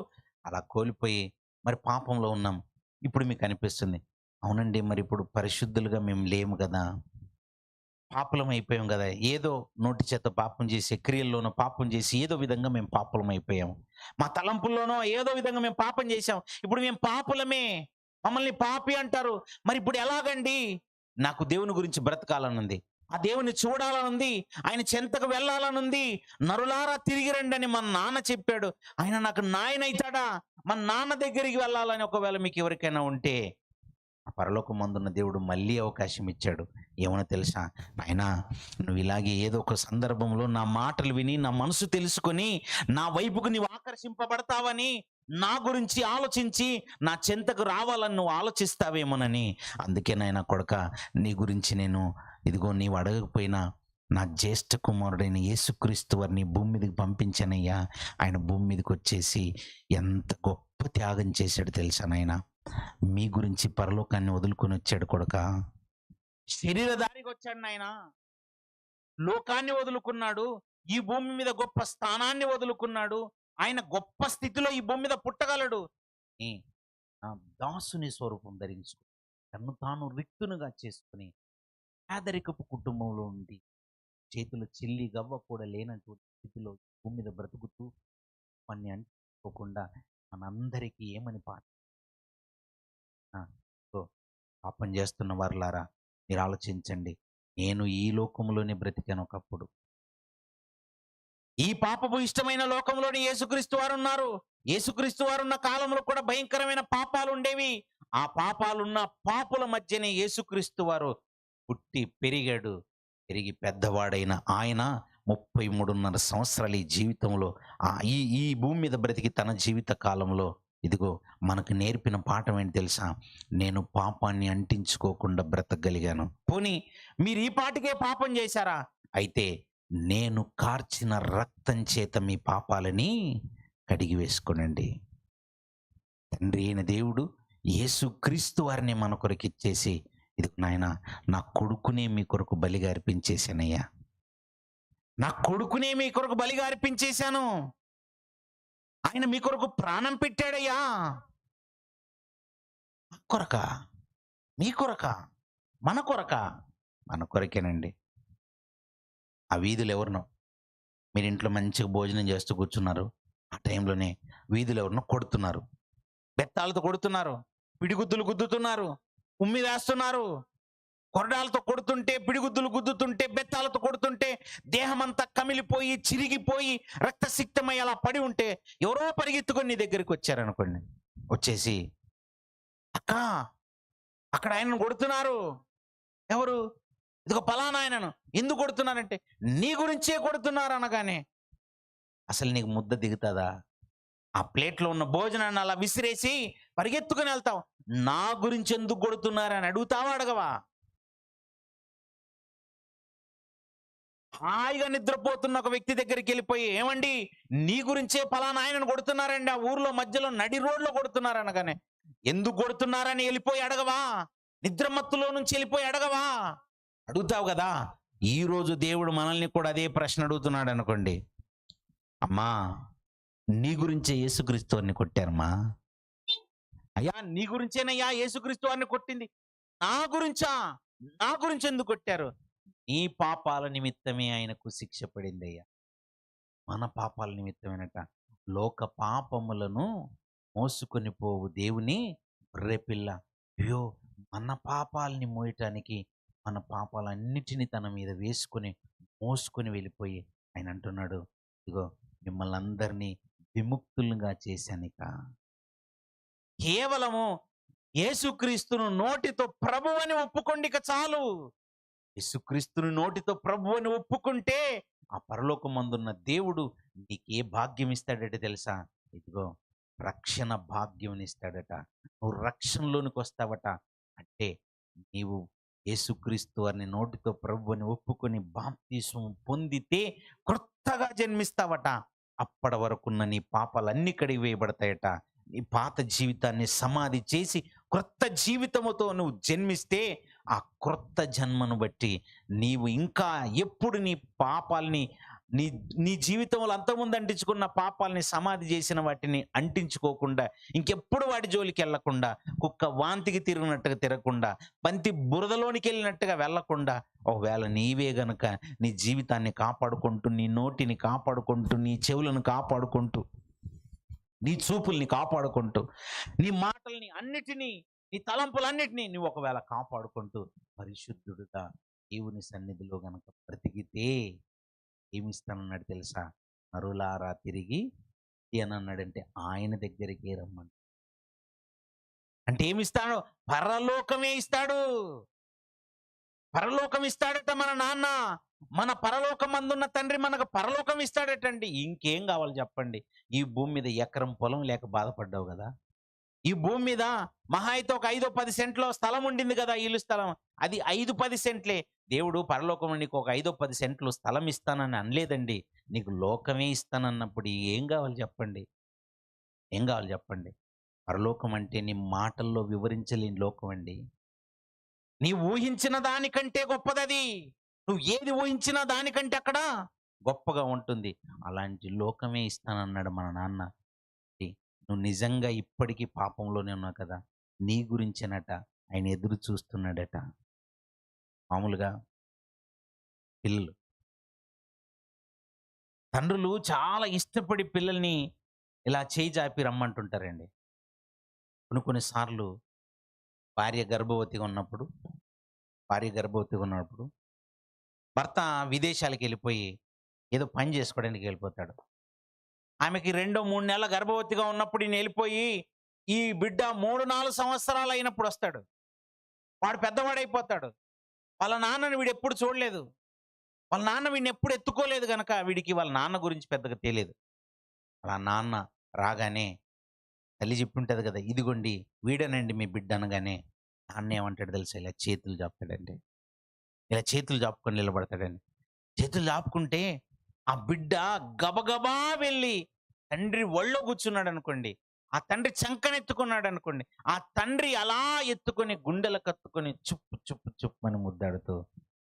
అలా కోల్పోయి మరి పాపంలో ఉన్నాం. ఇప్పుడు మీకు అనిపిస్తుంది, అవునండి, మరి ఇప్పుడు పరిశుద్ధులుగా మేము లేము కదా, పాపులం అయిపోయాం కదా, ఏదో నోటి చేత పాపం చేసి, క్రియల్లోనో పాపం చేసి ఏదో విధంగా మేము పాపులం అయిపోయాం, మా తలంపుల్లోనో ఏదో విధంగా మేము పాపం చేశాం, ఇప్పుడు మేము పాపులమే, మమ్మల్ని పాపి అంటారు. మరి ఇప్పుడు ఎలాగండి? నాకు దేవుని గురించి బ్రతకాలనుంది, ఆ దేవుని చూడాలనుంది, ఆయన చెంతకు వెళ్ళాలనుంది, నరులారా తిరిగి రండి అని మన నాన్న చెప్పాడు. ఆయన నాకు నాయన అవుతాడా? మన నాన్న దగ్గరికి వెళ్ళాలని ఒకవేళ మీకు ఎవరికైనా ఉంటే, ఆ పరలోకమందున్న దేవుడు మళ్ళీ అవకాశం ఇచ్చాడు. ఏమన్నా తెలుసా, నాయనా నువ్వు ఇలాగే ఏదో ఒక సందర్భంలో నా మాటలు విని నా మనసు తెలుసుకొని నా వైపుకు నీవు ఆకర్షింపబడతావని, నా గురించి ఆలోచించి నా చెంతకు రావాలని నువ్వు ఆలోచిస్తావేమోనని, అందుకే నాయనా కొడుక, నీ గురించి నేను ఇదిగో నీవు అడగకపోయినా నా జ్యేష్ఠ కుమారుడైన యేసుక్రీస్తు వారిని భూమి మీదకి పంపించానయ్యా. ఆయన భూమి మీదకి వచ్చేసి ఎంత గొప్ప త్యాగం చేశాడు తెలుసా నాయనా. మీ గురించి పరలోకాన్ని వదులుకొని వచ్చాడు కొడుక, శరీరధారికి వచ్చాడు నాయన, లోకాన్ని వదులుకున్నాడు, ఈ భూమి మీద గొప్ప స్థానాన్ని వదులుకున్నాడు, ఆయన గొప్ప స్థితిలో ఈ భూమి మీద పుట్టగలడు. ఆ దాసుని స్వరూపం ధరించుకుని తను తాను రిక్తునుగా చేసుకుని పేదరికపు కుటుంబంలో ఉండి చేతులు చిల్లి గవ్వ కూడా లేనటువంటి స్థితిలో భూమి మీద బ్రతుకుతూ పని అనుకోకుండా మనందరికీ ఏమని పాపం చేస్తున్న వారులారా మీరు ఆలోచించండి. నేను ఈ లోకంలోనే బ్రతికాను ఒకప్పుడు, ఈ పాపపు ఇష్టమైన లోకంలోని యేసుక్రీస్తు వారు ఉన్నారు. యేసుక్రీస్తు వారు ఉన్న కాలంలో కూడా భయంకరమైన పాపాలు ఉండేవి. ఆ పాపాలున్న పాపుల మధ్యనే యేసుక్రీస్తు వారు పుట్టి పెరిగాడు. పెరిగి పెద్దవాడైన ఆయన 33.5 సంవత్సరాలు ఈ జీవితంలో ఈ భూమి మీద బ్రతికి తన జీవిత కాలంలో ఇదిగో మనకు నేర్పిన పాఠం ఏంటి తెలుసా? నేను పాపాన్ని అంటించుకోకుండా బ్రతకగలిగాను. పోనీ మీరు ఈ పాటికే పాపం చేశారా? అయితే నేను కార్చిన రక్తం చేత మీ పాపాలని కడిగి వేసుకోనండి. తండ్రి అయిన దేవుడు యేసుక్రీస్తు వారిని మన కొరకు ఇచ్చేసి, ఇదిగో నాయన, నా కొడుకునే మీ కొరకు బలిగా అర్పించేశానయ్యా, నా కొడుకునే మీ కొరకు బలిగా అర్పించేశాను, ఆయన మీ కొరకు ప్రాణం పెట్టాడయ్యా. నా కొరక, మీ కొరక, మన కొరక? మన కొరకేనండి. ఆ వీధులు ఎవరినో, మీరు ఇంట్లో మంచిగా భోజనం చేస్తూ కూర్చున్నారు, ఆ టైంలోనే వీధులు ఎవరినో కొడుతున్నారు, బెత్తాలతో కొడుతున్నారు, పిడిగుద్దులు గుద్దుతున్నారు, ఉమ్మి వేస్తున్నారు. కొరడాలతో కొడుతుంటే, పిడిగుద్దులు గుద్దుతుంటే, బెత్తాలతో కొడుతుంటే దేహమంతా కమిలిపోయి చిరిగిపోయి రక్తసిక్తమై అలా పడి ఉంటే ఎవరో పరిగెత్తుకొని నీ దగ్గరికి వచ్చారనుకోండి. వచ్చేసి, అక్క, అక్కడ ఆయనను కొడుతున్నారు. ఎవరు? ఇదిగో పలానా ఆయనను. ఎందుకు కొడుతున్నారంటే, నీ గురించే కొడుతున్నారు అనగానే అసలు నీకు ముద్ద దిగుతుందా? ఆ ప్లేట్లో ఉన్న భోజనాన్ని అలా విసిరేసి పరిగెత్తుకుని వెళ్తావు. నా గురించి ఎందుకు కొడుతున్నారని అడుగుతావా, అడగవా? హాయిగా నిద్రపోతున్న ఒక వ్యక్తి దగ్గరికి వెళ్ళిపోయి, ఏమండి, నీ గురించే పలానా ఆయనను కొడుతున్నారండి, ఆ ఊర్లో మధ్యలో నడి రోడ్లో కొడుతున్నారు అనగానే ఎందుకు కొడుతున్నారని వెళ్ళిపోయి అడగవా? నిద్రమత్తులో నుంచి వెళ్ళిపోయి అడగవా? అడుగుతావు కదా. ఈ రోజు దేవుడు మనల్ని కూడా అదే ప్రశ్న అడుగుతున్నాడు అనుకోండి. అమ్మా, నీ గురించే యేసుక్రీస్తు వారిని కొట్టారమ్మా. అయ్యా, నీ గురించేనయ్యా యేసుక్రీస్తు వారిని కొట్టింది. నా గురించా? నా గురించి ఎందుకు కొట్టారు? నీ పాపాల నిమిత్తమే ఆయనకు శిక్ష పడిందయ్యా. మన పాపాల నిమిత్తమేనట. లోక పాపములను మోసుకొని పోవు దేవుని గొర్రెపిల్ల. అయ్యో, మన పాపాలని మోయటానికి మన పాపాలన్నిటినీ తన మీద వేసుకొని మోసుకొని వెళ్ళిపోయి ఆయన అంటున్నాడు, ఇదిగో మిమ్మల్ని అందరినీ విముక్తులుగా చేశానిక. కేవలము యేసుక్రీస్తును నోటితో ప్రభువు అని ఒప్పుకోండి, ఇక చాలు. యేసుక్రీస్తుని నోటితో ప్రభువు అని ఒప్పుకుంటే ఆ పరలోకమందున్న దేవుడు నీకే భాగ్యం ఇస్తాడట తెలుసా? ఇదిగో రక్షణ భాగ్యం ఇస్తాడట. నువ్వు రక్షణలోనికి వస్తావట. అంటే నీవు యేసుక్రీస్తు వారిని నోటితో ప్రభువుని ఒప్పుకొని బాప్తిస్మం పొందితే క్రొత్తగా జన్మిస్తావట. అప్పటి వరకున్న నీ పాపాలన్నీ కడిగి వేయబడతాయట. నీ పాత జీవితాన్ని సమాధి చేసి క్రొత్త జీవితముతో నువ్వు జన్మిస్తే ఆ క్రొత్త జన్మను బట్టి నీవు ఇంకా ఎప్పుడు నీ పాపాలని, నీ నీ జీవితంలో అంతకుముందు అంటించుకున్న పాపాలని, సమాధి చేసిన వాటిని అంటించుకోకుండా, ఇంకెప్పుడు వాటి జోలికి వెళ్ళకుండా, కుక్క వాంతికి తిరిగినట్టుగా తిరగకుండా, పంది బురదలోనికి వెళ్ళినట్టుగా వెళ్ళకుండా, ఒకవేళ నీవే గనుక నీ జీవితాన్ని కాపాడుకుంటూ, నీ నోటిని కాపాడుకుంటూ, నీ చెవులను కాపాడుకుంటూ, నీ చూపుల్ని కాపాడుకుంటూ, నీ మాటల్ని అన్నిటినీ, నీ తలంపులన్నిటినీ నువ్వు ఒకవేళ కాపాడుకుంటూ పరిశుద్ధుడుగా దేవుని సన్నిధిలో గనక బ్రతికితే ఏమిస్తానన్నాడు తెలుసా? నరులారా తిరిగి అని అన్నాడంటే ఆయన దగ్గరికి రమ్మని. అంటే ఏమిస్తాడు? పరలోకమే ఇస్తాడు. పరలోకం ఇస్తాడట మన నాన్న. మన పరలోకమందున్న తండ్రి మనకు పరలోకం ఇస్తాడటండి. ఇంకేం కావాలి చెప్పండి? ఈ భూమి మీద ఎకరం పొలం లేక బాధపడ్డావు కదా. ఈ భూమి మీద మహా అయితే ఒక 5-10 సెంట్లో స్థలం ఉండింది కదా, ఇల్లు స్థలం. అది 5-10 సెంట్లే. దేవుడు పరలోకంలో నీకు ఒక 5-10 సెంట్లు స్థలం ఇస్తానని అనలేదండి. నీకు లోకమే ఇస్తానన్నప్పుడు ఏం కావాలి చెప్పండి? ఏం కావాలి చెప్పండి? పరలోకం అంటే నీ మాటల్లో వివరించలేని లోకం అండి. నీ ఊహించిన దానికంటే గొప్పదది. నువ్వు ఏది ఊహించినా దానికంటే అక్కడ గొప్పగా ఉంటుంది. అలాంటి లోకమే ఇస్తానన్నాడు మన నాన్న. నువ్వు నిజంగా ఇప్పటికీ పాపంలోనే ఉన్నావు కదా, నీ గురించేనట ఆయన ఎదురు చూస్తున్నాడట. మామూలుగా పిల్లలు, తండ్రులు చాలా ఇష్టపడి పిల్లల్ని ఇలా చేయి జాపి రమ్మంటుంటారండి. కొన్నిసార్లు భార్య గర్భవతిగా ఉన్నప్పుడు భర్త విదేశాలకు వెళ్ళిపోయి ఏదో పని చేసుకోవడానికి వెళ్ళిపోతాడు. ఆమెకి 2-3 నెలల గర్భవతిగా ఉన్నప్పుడు ఈయన వెళ్ళిపోయి ఈ బిడ్డ 3-4 సంవత్సరాలు అయినప్పుడు వస్తాడు. వాడు పెద్దవాడైపోతాడు. వాళ్ళ నాన్నని వీడు ఎప్పుడు చూడలేదు. వాళ్ళ నాన్న వీడిని ఎప్పుడు ఎత్తుకోలేదు కనుక వీడికి వాళ్ళ నాన్న గురించి పెద్దగా తెలియదు. వాళ్ళ నాన్న రాగానే తల్లి చెప్పుంటది కదా, ఇదిగోండి వీడనండి మీ బిడ్డ అనగానే నాన్న ఏమంటాడు తెలుసా, ఇలా చేతులు చాపుతాడండి. ఇలా చేతులు చాపుకొని నిలబడతాడండి. చేతులు చాపుకుంటే ఆ బిడ్డ గబగబా వెళ్ళి తండ్రి ఒళ్ళో కూర్చున్నాడు అనుకోండి, ఆ తండ్రి చంకనెత్తుకున్నాడు అనుకోండి, ఆ తండ్రి అలా ఎత్తుకొని గుండెలు కత్తుకొని చుప్పు చుప్పు చుప్పు అని ముద్దాడుతూ,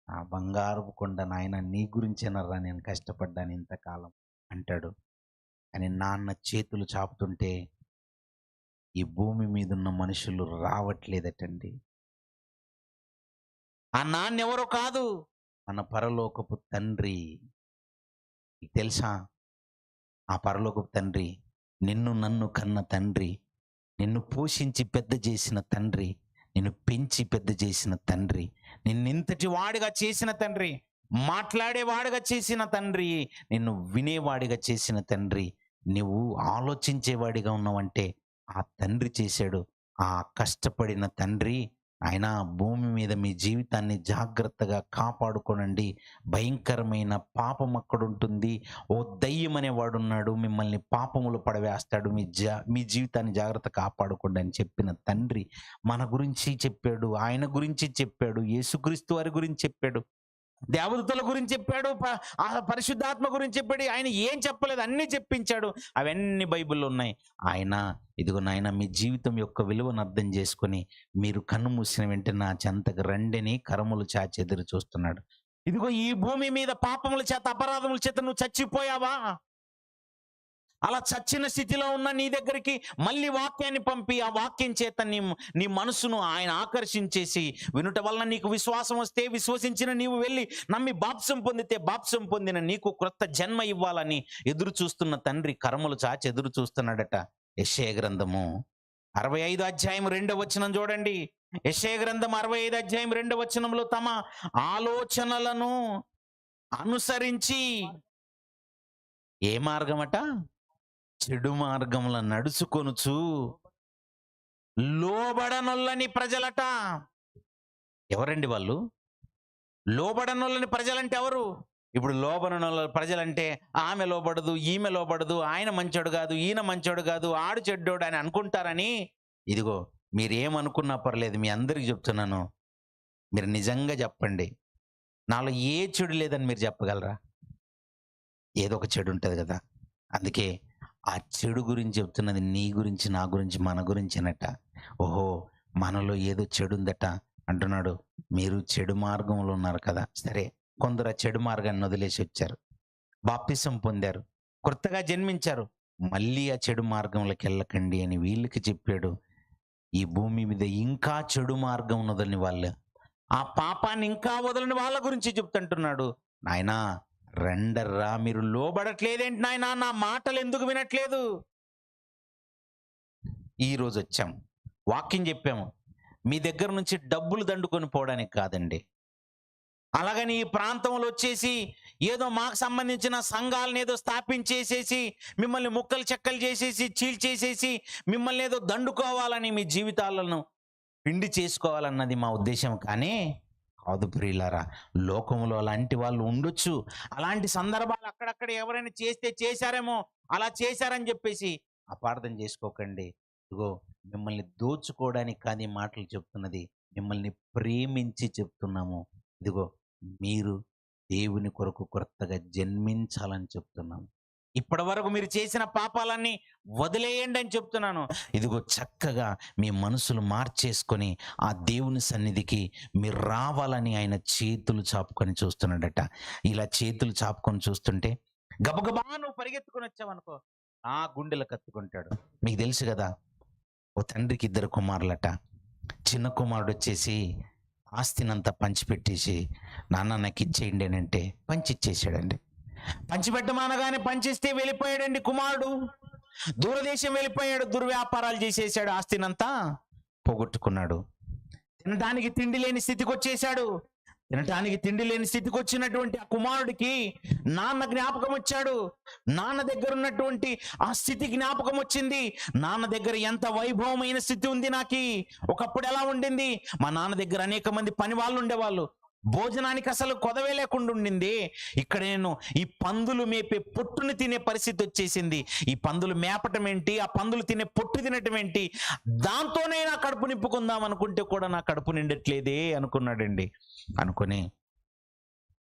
ఆ బంగారపు కొండ నాయన నీ గురించేనర్రా నేను కష్టపడ్డాను ఇంతకాలం అంటాడు. అని నాన్న చేతులు చాపుతుంటే ఈ భూమి మీద ఉన్న మనుషులు రావట్లేదటండి. ఆ నాన్న ఎవరో కాదు, మన పరలోకపు తండ్రి. నీకు తెలుసా, ఆ పరలోకపు తండ్రి నిన్ను నన్ను కన్న తండ్రి, నిన్ను పోషించి పెద్ద చేసిన తండ్రి, నిన్ను పెంచి పెద్ద చేసిన తండ్రి, నిన్నింతటి వాడిగా చేసిన తండ్రి, మాట్లాడేవాడిగా చేసిన తండ్రి, నిన్ను వినేవాడిగా చేసిన తండ్రి, నువ్వు ఆలోచించేవాడిగా ఉన్నావంటే ఆ తండ్రి చేశాడు. ఆ కష్టపడిన తండ్రి, ఆయన భూమి మీద మీ జీవితాన్ని జాగ్రత్తగా కాపాడుకోనండి. భయంకరమైన పాపం అక్కడుంటుంది. ఓ దయ్యం అనేవాడున్నాడు, మిమ్మల్ని పాపములు పడవేస్తాడు, మీ జీవితాన్ని జాగ్రత్త కాపాడుకోండి అని చెప్పిన తండ్రి మన గురించి చెప్పాడు, ఆయన గురించి చెప్పాడు, యేసుక్రీస్తు వారి గురించి చెప్పాడు, దేవదూతల గురించి చెప్పాడు, ఆ పరిశుద్ధాత్మ గురించి చెప్పాడు. ఆయన ఏం చెప్పలేదు, అన్నీ చెప్పించాడు. అవన్నీ బైబిల్లో ఉన్నాయి. ఆయన ఇదిగో నాయన మీ జీవితం యొక్క విలువను అర్థం చేసుకొని మీరు కన్ను మూసిన వెంటనే నా చెంతకు రండిని కరములు చాచి ఎదురు చూస్తున్నాడు. ఇదిగో ఈ భూమి మీద పాపముల చేత అపరాధముల చేత నువ్వు చచ్చిపోయావా? అలా చచ్చిన స్థితిలో ఉన్న నీ దగ్గరికి మళ్ళీ వాక్యాన్ని పంపి ఆ వాక్యం చేత నీ మనసును ఆయన ఆకర్షించేసి వినుట వలన నీకు విశ్వాసం వస్తే, విశ్వసించిన నీవు వెళ్ళి నమ్మి బాప్సం పొందితే బాప్సం పొందిన నీకు క్రొత్త జన్మ ఇవ్వాలని ఎదురు చూస్తున్న తండ్రి కరములు చాచి ఎదురు చూస్తున్నాడట. యెషయా గ్రంథము 65 అధ్యాయం 2వ వచనం చూడండి. యెషయా గ్రంథం 65 అధ్యాయం 2వ వచనంలో తమ ఆలోచనలను అనుసరించి ఏ మార్గమట? చెడు మార్గముల నడుచుకొనుచు లోబడనొల్లని ప్రజలట. ఎవరండి వాళ్ళు? లోబడనొల్లని ప్రజలంటే ఎవరు? ఇప్పుడు లోబడనొల్ల ప్రజలంటే ఆమె లోబడదు, ఈమె లోబడదు, ఆయన మంచోడు కాదు, ఈయన మంచోడు కాదు, ఆడు చెడ్డోడు అని అనుకుంటారని. ఇదిగో మీరేమనుకున్నా పర్లేదు, మీ అందరికి చెప్తున్నాను, మీరు నిజంగా చెప్పండి, నాలో ఏ చెడు లేదని మీరు చెప్పగలరా? ఏదో ఒక చెడు ఉంటుంది కదా. అందుకే ఆ చెడు గురించి చెప్తున్నది నీ గురించి, నా గురించి, మన గురించి అనట. ఓహో మనలో ఏదో చెడు ఉందట అంటున్నాడు. మీరు చెడు మార్గంలో ఉన్నారు కదా. సరే, కొందరు ఆ చెడు మార్గాన్ని వదిలేసి వచ్చారు, బాప్తిసం పొందారు, కొత్తగా జన్మించారు. మళ్ళీ ఆ చెడు మార్గంలోకి వెళ్ళకండి అని వీళ్ళకి చెప్పాడు. ఈ భూమి మీద ఇంకా చెడు మార్గం వదలని వాళ్ళు, ఆ పాపాన్ని ఇంకా వదలని వాళ్ళ గురించి చెప్తుంటున్నాడు. నాయనా రండర్రా, మీరు లోబడట్లేదేంటి నాయనా, నా మాటలు ఎందుకు వినట్లేదు? ఈరోజు వచ్చాం, వాక్యం చెప్పాము, మీ దగ్గర నుంచి డబ్బులు దండుకొని పోవడానికి కాదండి. అలాగని ఈ ప్రాంతంలో వచ్చేసి ఏదో మాకు సంబంధించిన సంఘాలను ఏదో స్థాపించేసేసి మిమ్మల్ని ముక్కలు చెక్కలు చేసేసి చీల్చేసేసి మిమ్మల్ని ఏదో దండుకోవాలని, మీ జీవితాలను పిండి చేసుకోవాలన్నది మా ఉద్దేశం కానీ కాదు ప్రియులారా. లోకంలో అలాంటి వాళ్ళు ఉండొచ్చు, అలాంటి సందర్భాలు అక్కడక్కడ ఎవరైనా చేశారేమో, అలా చేశారని చెప్పేసి అపార్థం చేసుకోకండి. ఇదిగో మిమ్మల్ని దోచుకోవడానికి కాదు ఈ మాటలు చెప్తున్నది, మిమ్మల్ని ప్రేమించి చెప్తున్నాము. ఇదిగో మీరు దేవుని కొరకు కొత్తగా జన్మించాలని చెప్తున్నాము. ఇప్పటి వరకు మీరు చేసిన పాపాలన్నీ వదిలేయండి అని చెప్తున్నాను. ఇదిగో చక్కగా మీ మనసులు మార్చేసుకొని ఆ దేవుని సన్నిధికి మీరు రావాలని ఆయన చేతులు చాపుకొని చూస్తున్నాడట. ఇలా చేతులు చాపుకొని చూస్తుంటే గబగబా నువ్వు పరిగెత్తుకొని వచ్చావనుకో, ఆ గుండెలు కత్తుకుంటాడు. మీకు తెలుసు కదా, ఓ తండ్రికి 2 కుమారులట. చిన్న కుమారుడు వచ్చేసి ఆస్తినంతా పంచిపెట్టేసి నాన్న నాకు ఇచ్చేయండి అని అంటే పంచిచ్చేసాడండి. పంచిపెట్టమానగానే పంచిస్తే వెళ్ళిపోయాడండి కుమారుడు. దూరదేశం వెళ్ళిపోయాడు, దుర్వ్యాపారాలు చేసేసాడు, ఆస్తినంతా పోగొట్టుకున్నాడు. తినడానికి తిండి లేని స్థితికి వచ్చేసాడు. తినటానికి తిండి లేని స్థితికి వచ్చినటువంటి ఆ కుమారుడికి నాన్న జ్ఞాపకం వచ్చాడు. నాన్న దగ్గర ఉన్నటువంటి ఆ స్థితి జ్ఞాపకం వచ్చింది. నాన్న దగ్గర ఎంత వైభవమైన స్థితి ఉంది నాకు, ఒకప్పుడు ఎలా ఉండింది. మా నాన్న దగ్గర అనేక మంది పని వాళ్ళు ఉండేవాళ్ళు, భోజనానికి అసలు కొదవే లేకుండా ఉండింది. ఇక్కడ నేను ఈ పందులు మేపే పొట్టుని తినే పరిస్థితి వచ్చేసింది. ఈ పందులు మేపటం ఏంటి, ఆ పందులు తినే పొట్టు తినటం ఏంటి, దాంతోనే నా కడుపు నింపుకుందాం అనుకుంటే కూడా నా కడుపు నిండట్లేదే అనుకున్నాడండి. అనుకుని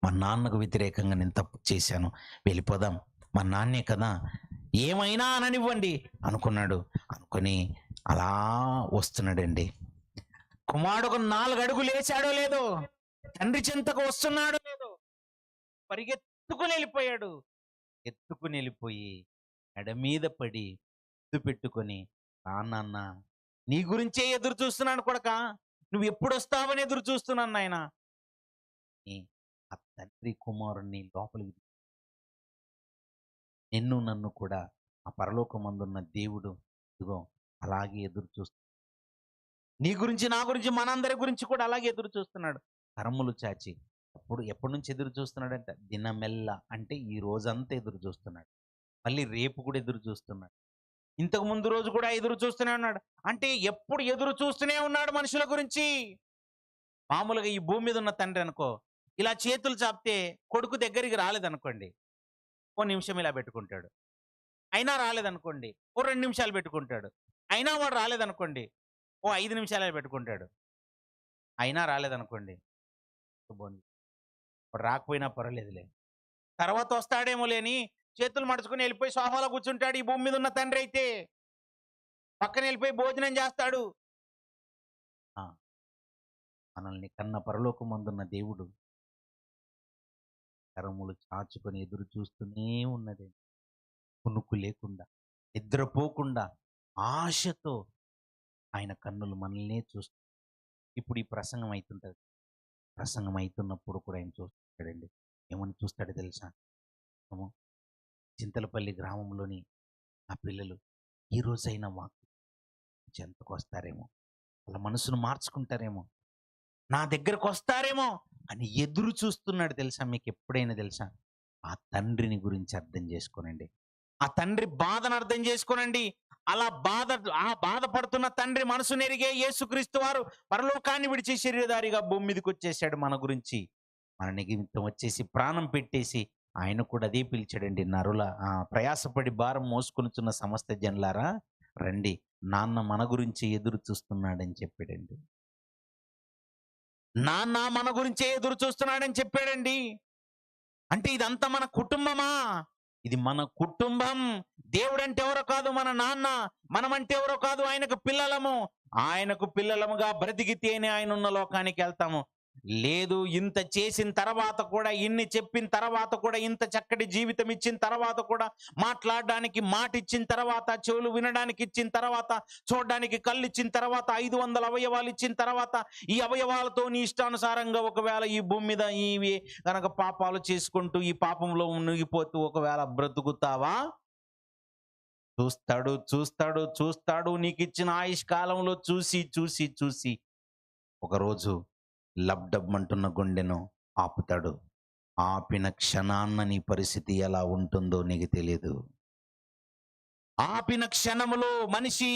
మా నాన్నకు వ్యతిరేకంగా నేను తప్పు చేశాను, వెళ్ళిపోదాం, మా నాన్నే కదా, ఏమైనా అననివ్వండి అనుకున్నాడు. అనుకొని అలా వస్తున్నాడండి. కుమారుడు ఒక 4 అడుగులు వేసాడో లేదో, తండ్రి చెంతకు వస్తున్నాడో లేదో, పరిగెత్తుకుని వెళ్ళిపోయాడు. ఎత్తుకుని వెళ్ళిపోయి మెడ మీద పడి ముద్దు పెట్టుకొని, నాన్న నీ గురించే ఎదురు చూస్తున్నాను కొడక, నువ్వు ఎప్పుడు వస్తావని ఎదురు చూస్తున్నాను నాయన. ఆ తండ్రి కుమారుణ్ణి లోపలికి, నిన్ను నన్ను కూడా ఆ పరలోకమందున్న దేవుడు ఇదిగో అలాగే ఎదురు చూస్తున్నాడు. నీ గురించి, నా గురించి, మనందరి గురించి కూడా అలాగే ఎదురు చూస్తున్నాడు. కరములు చాచి ఎప్పటి నుంచి ఎదురు చూస్తున్నాడంటే, దినమెల్ల అంటే ఈ రోజంతా ఎదురు చూస్తున్నాడు. మళ్ళీ రేపు కూడా ఎదురు చూస్తున్నాడు. ఇంతకు ముందు రోజు కూడా ఎదురు చూస్తూనే ఉన్నాడు. అంటే ఎప్పుడు ఎదురు చూస్తూనే ఉన్నాడు మనుషుల గురించి. మామూలుగా ఈ భూమి మీద ఉన్న తండ్రి అనుకో, ఇలా చేతులు చాపితే కొడుకు దగ్గరికి రాలేదనుకోండి, ఓ నిమిషం ఇలా పెట్టుకుంటాడు. అయినా రాలేదనుకోండి, ఓ 2 నిమిషాలు పెట్టుకుంటాడు. అయినా వాడు రాలేదనుకోండి, ఓ 5 నిమిషాలు పెట్టుకుంటాడు. అయినా రాలేదనుకోండి, వాడు రాకపోయినా పర్వాలేదులే, తర్వాత వస్తాడేమో లేని చేతులు మడుచుకుని వెళ్ళిపోయి సోఫాలో కూర్చుంటాడు. ఈ భూమి మీద ఉన్న తండ్రి అయితే పక్కన వెళ్ళిపోయి భోజనం చేస్తాడు. మనల్ని కన్న పరలోకమందున్న దేవుడు కరములు చాచుకొని ఎదురు చూస్తూనే ఉన్నది. కునుకు లేకుండా, నిద్రపోకుండా, ఆశతో ఆయన కన్నులు మనల్నే చూస్తాడు. ఇప్పుడు ఈ ప్రసంగం అవుతుంటుంది. ప్రసంగం అవుతున్నప్పుడు కూడా ఆయన చూస్తాడండి. ఏమని చూస్తాడో తెలుసా? చింతలపల్లి గ్రామంలోని ఆ పిల్లలు ఈ రోజైనా మాకు చెంతకు వస్తారేమో, వాళ్ళ మనసును మార్చుకుంటారేమో, నా దగ్గరకు వస్తారేమో అని ఎదురు చూస్తున్నాడు. తెలుసా మీకు? ఎప్పుడైనా తెలుసా? ఆ తండ్రిని గురించి అర్థం చేసుకోనండి. ఆ తండ్రి బాధను అర్థం చేసుకోనండి. అలా బాధపడుతున్న తండ్రి మనసు నెరిగే యేసుక్రీస్తు వారు పరలోకాన్ని విడిచి శరీరధారిగా భూమి మీదకి వచ్చేసాడు. మన గురించి, మన నిమిత్తం వచ్చేసి ప్రాణం పెట్టేసి ఆయన కూడా అదే పిలిచాడండి. నరుల ప్రయాసపడి భారం మోసుకొనిచున్న సమస్త జనులారా రండి, నాన్న మన గురించి ఎదురు చూస్తున్నాడని చెప్పాడండి. నాన్న మన గురించే ఎదురు చూస్తున్నాడని చెప్పాడండి. అంటే ఇదంతా మన కుటుంబమా? ఇది మన కుటుంబం. దేవుడంటే ఎవరో కాదు మన నాన్న, మనమంటే ఎవరో కాదు ఆయనకు పిల్లలము. ఆయనకు పిల్లలముగా బ్రతికితేనే ఆయన ఉన్న లోకానికి వెళ్తాము. లేదు, ఇంత చేసిన తర్వాత కూడా, ఇన్ని చెప్పిన తర్వాత కూడా, ఇంత చక్కటి జీవితం ఇచ్చిన తర్వాత కూడా, మాట్లాడడానికి మాట ఇచ్చిన తర్వాత, చెవులు వినడానికి ఇచ్చిన తర్వాత, చూడడానికి కళ్ళు ఇచ్చిన తర్వాత, 500 అవయవాలు ఇచ్చిన తర్వాత, ఈ అవయవాలతో నీ ఇష్టానుసారంగా ఒకవేళ ఈ భూమి మీద ఇవి కనుక పాపాలు చేసుకుంటూ ఈ పాపంలో మునిగిపోతూ ఒకవేళ బ్రతుకుతావా? చూస్తాడు, చూస్తాడు, చూస్తాడు. నీకు ఇచ్చిన ఆయుష్ కాలంలో చూసి చూసి చూసి ఒకరోజు లబ్డబ్మంటున్న గుండెను ఆపుతాడు. ఆపిన క్షణాన్న నీ పరిస్థితి ఎలా ఉంటుందో నీకు తెలియదు. ఆపిన క్షణములో మనిషి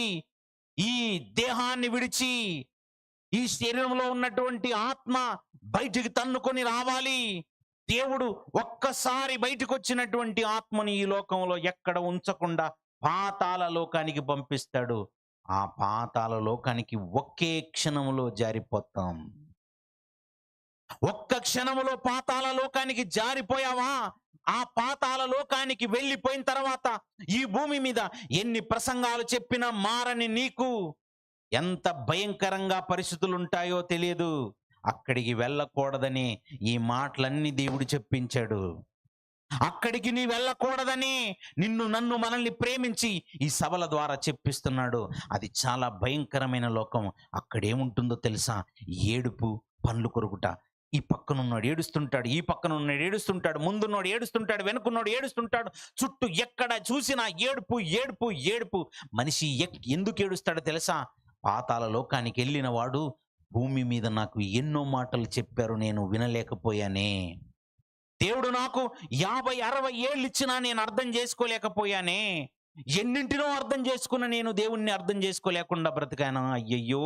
ఈ దేహాన్ని విడిచి ఈ శరీరంలో ఉన్నటువంటి ఆత్మ బయటికి తన్నుకొని రావాలి. దేవుడు ఒక్కసారి బయటకు వచ్చినటువంటి ఆత్మని ఈ లోకంలో ఎక్కడ ఉంచకుండా పాతాళ లోకానికి పంపిస్తాడు. ఆ పాతాళ లోకానికి ఒకే క్షణములో జారిపోతాం. ఒక్క క్షణములో పాతాళ లోకానికి జారిపోయావా? ఆ పాతాళ లోకానికి వెళ్ళిపోయిన తర్వాత ఈ భూమి మీద ఎన్ని ప్రసంగాలు చెప్పినా మారని నీకు ఎంత భయంకరంగా పరిస్థితులు ఉంటాయో తెలియదు. అక్కడికి వెళ్ళకూడదని ఈ మాటలన్నీ దేవుడు చెప్పించాడు. అక్కడికి నీ వెళ్ళకూడదని నిన్ను నన్ను మనల్ని ప్రేమించి ఈ సభల ద్వారా చెప్పిస్తున్నాడు. అది చాలా భయంకరమైన లోకం. అక్కడేముంటుందో తెలుసా? ఏడుపు, పండ్లు కొరుకుట. ఈ పక్కనున్నాడు ఏడుస్తుంటాడు, ఈ పక్కన ఉన్నాడు ఏడుస్తుంటాడు, ముందున్నాడు ఏడుస్తుంటాడు, వెనుకున్నాడు ఏడుస్తుంటాడు. చుట్టూ ఎక్కడ చూసినా ఏడుపు, ఏడుపు, ఏడుపు. మనిషి ఎందుకు ఏడుస్తాడో తెలుసా? పాతాళ లోకానికి వెళ్ళిన వాడు భూమి మీద నాకు ఎన్నో మాటలు చెప్పారు, నేను వినలేకపోయానే. దేవుడు నాకు 50-60 ఏళ్ళు ఇచ్చినా నేను అర్థం చేసుకోలేకపోయానే. ఎన్నింటినో అర్థం చేసుకున్న నేను దేవుణ్ణి అర్థం చేసుకోలేకుండా బ్రతికాను. అయ్యయ్యో!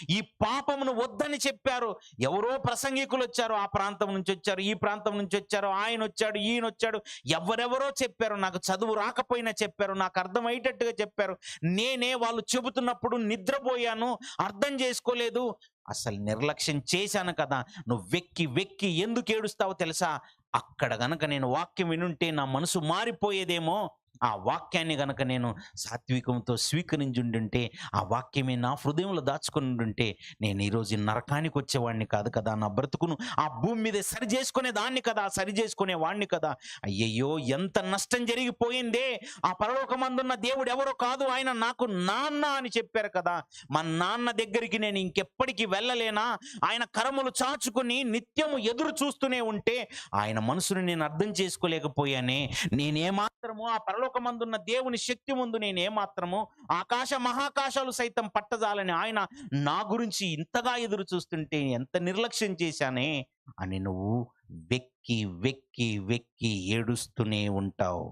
ఈ పాపమును వద్దని చెప్పారు. ఎవరో ప్రసంగికులు వచ్చారు. ఆ ప్రాంతం నుంచి వచ్చారు, ఈ ప్రాంతం నుంచి వచ్చారు, ఆయనొచ్చాడు, ఈయనొచ్చాడు. ఎవరెవరో చెప్పారు. నాకు చదువు రాకపోయినా చెప్పారు. నాకు అర్థమయ్యేటట్టుగా చెప్పారు. నేనే వాళ్ళు చెబుతున్నప్పుడు నిద్రపోయాను. అర్థం చేసుకోలేదు. అసలు నిర్లక్ష్యం చేశాను కదా! నువ్వు వెక్కి వెక్కి ఎందుకు ఏడుస్తావో తెలుసా? అక్కడ గనక నేను వాక్యం వినుంటే నా మనసు మారిపోయేదేమో. ఆ వాక్యాన్ని గనక నేను సాత్వికంతో స్వీకరించుండుంటే, ఆ వాక్యమే నా హృదయంలో దాచుకొనుండుంటే, నేను ఈరోజు ఈ నరకానికి వచ్చేవాడిని కాదు కదా! నా బ్రతుకును ఆ భూమి మీదే సరి చేసుకునేదాన్ని కదా! సరి చేసుకునేవాడిని కదా! అయ్యయ్యో! ఎంత నష్టం జరిగిపోయిందే! ఆ పరలోకమందున్న దేవుడు ఎవరో కాదు, ఆయన నాకు నాన్న అని చెప్పారు కదా! మా నాన్న దగ్గరికి నేను ఇంకెప్పటికి వెళ్ళలేనా? ఆయన కరములు చాచుకొని నిత్యము ఎదురు చూస్తూనే ఉంటే, ఆయన మనసుని నేను అర్థం చేసుకోలేకపోయానే. నేనేమాత్రము ఆ పరలోకమందున్న దేవుని శక్తి ముందు నేనేమాత్రము ఆకాశ మహాకాశాలు సైతం పట్టజాలని ఆయన నా గురించి ఇంతగా ఎదురు చూస్తుంటే ఎంత నిర్లక్ష్యం చేశానే అని నువ్వు వెక్కి వెక్కి వెక్కి ఏడుస్తూనే ఉంటావు.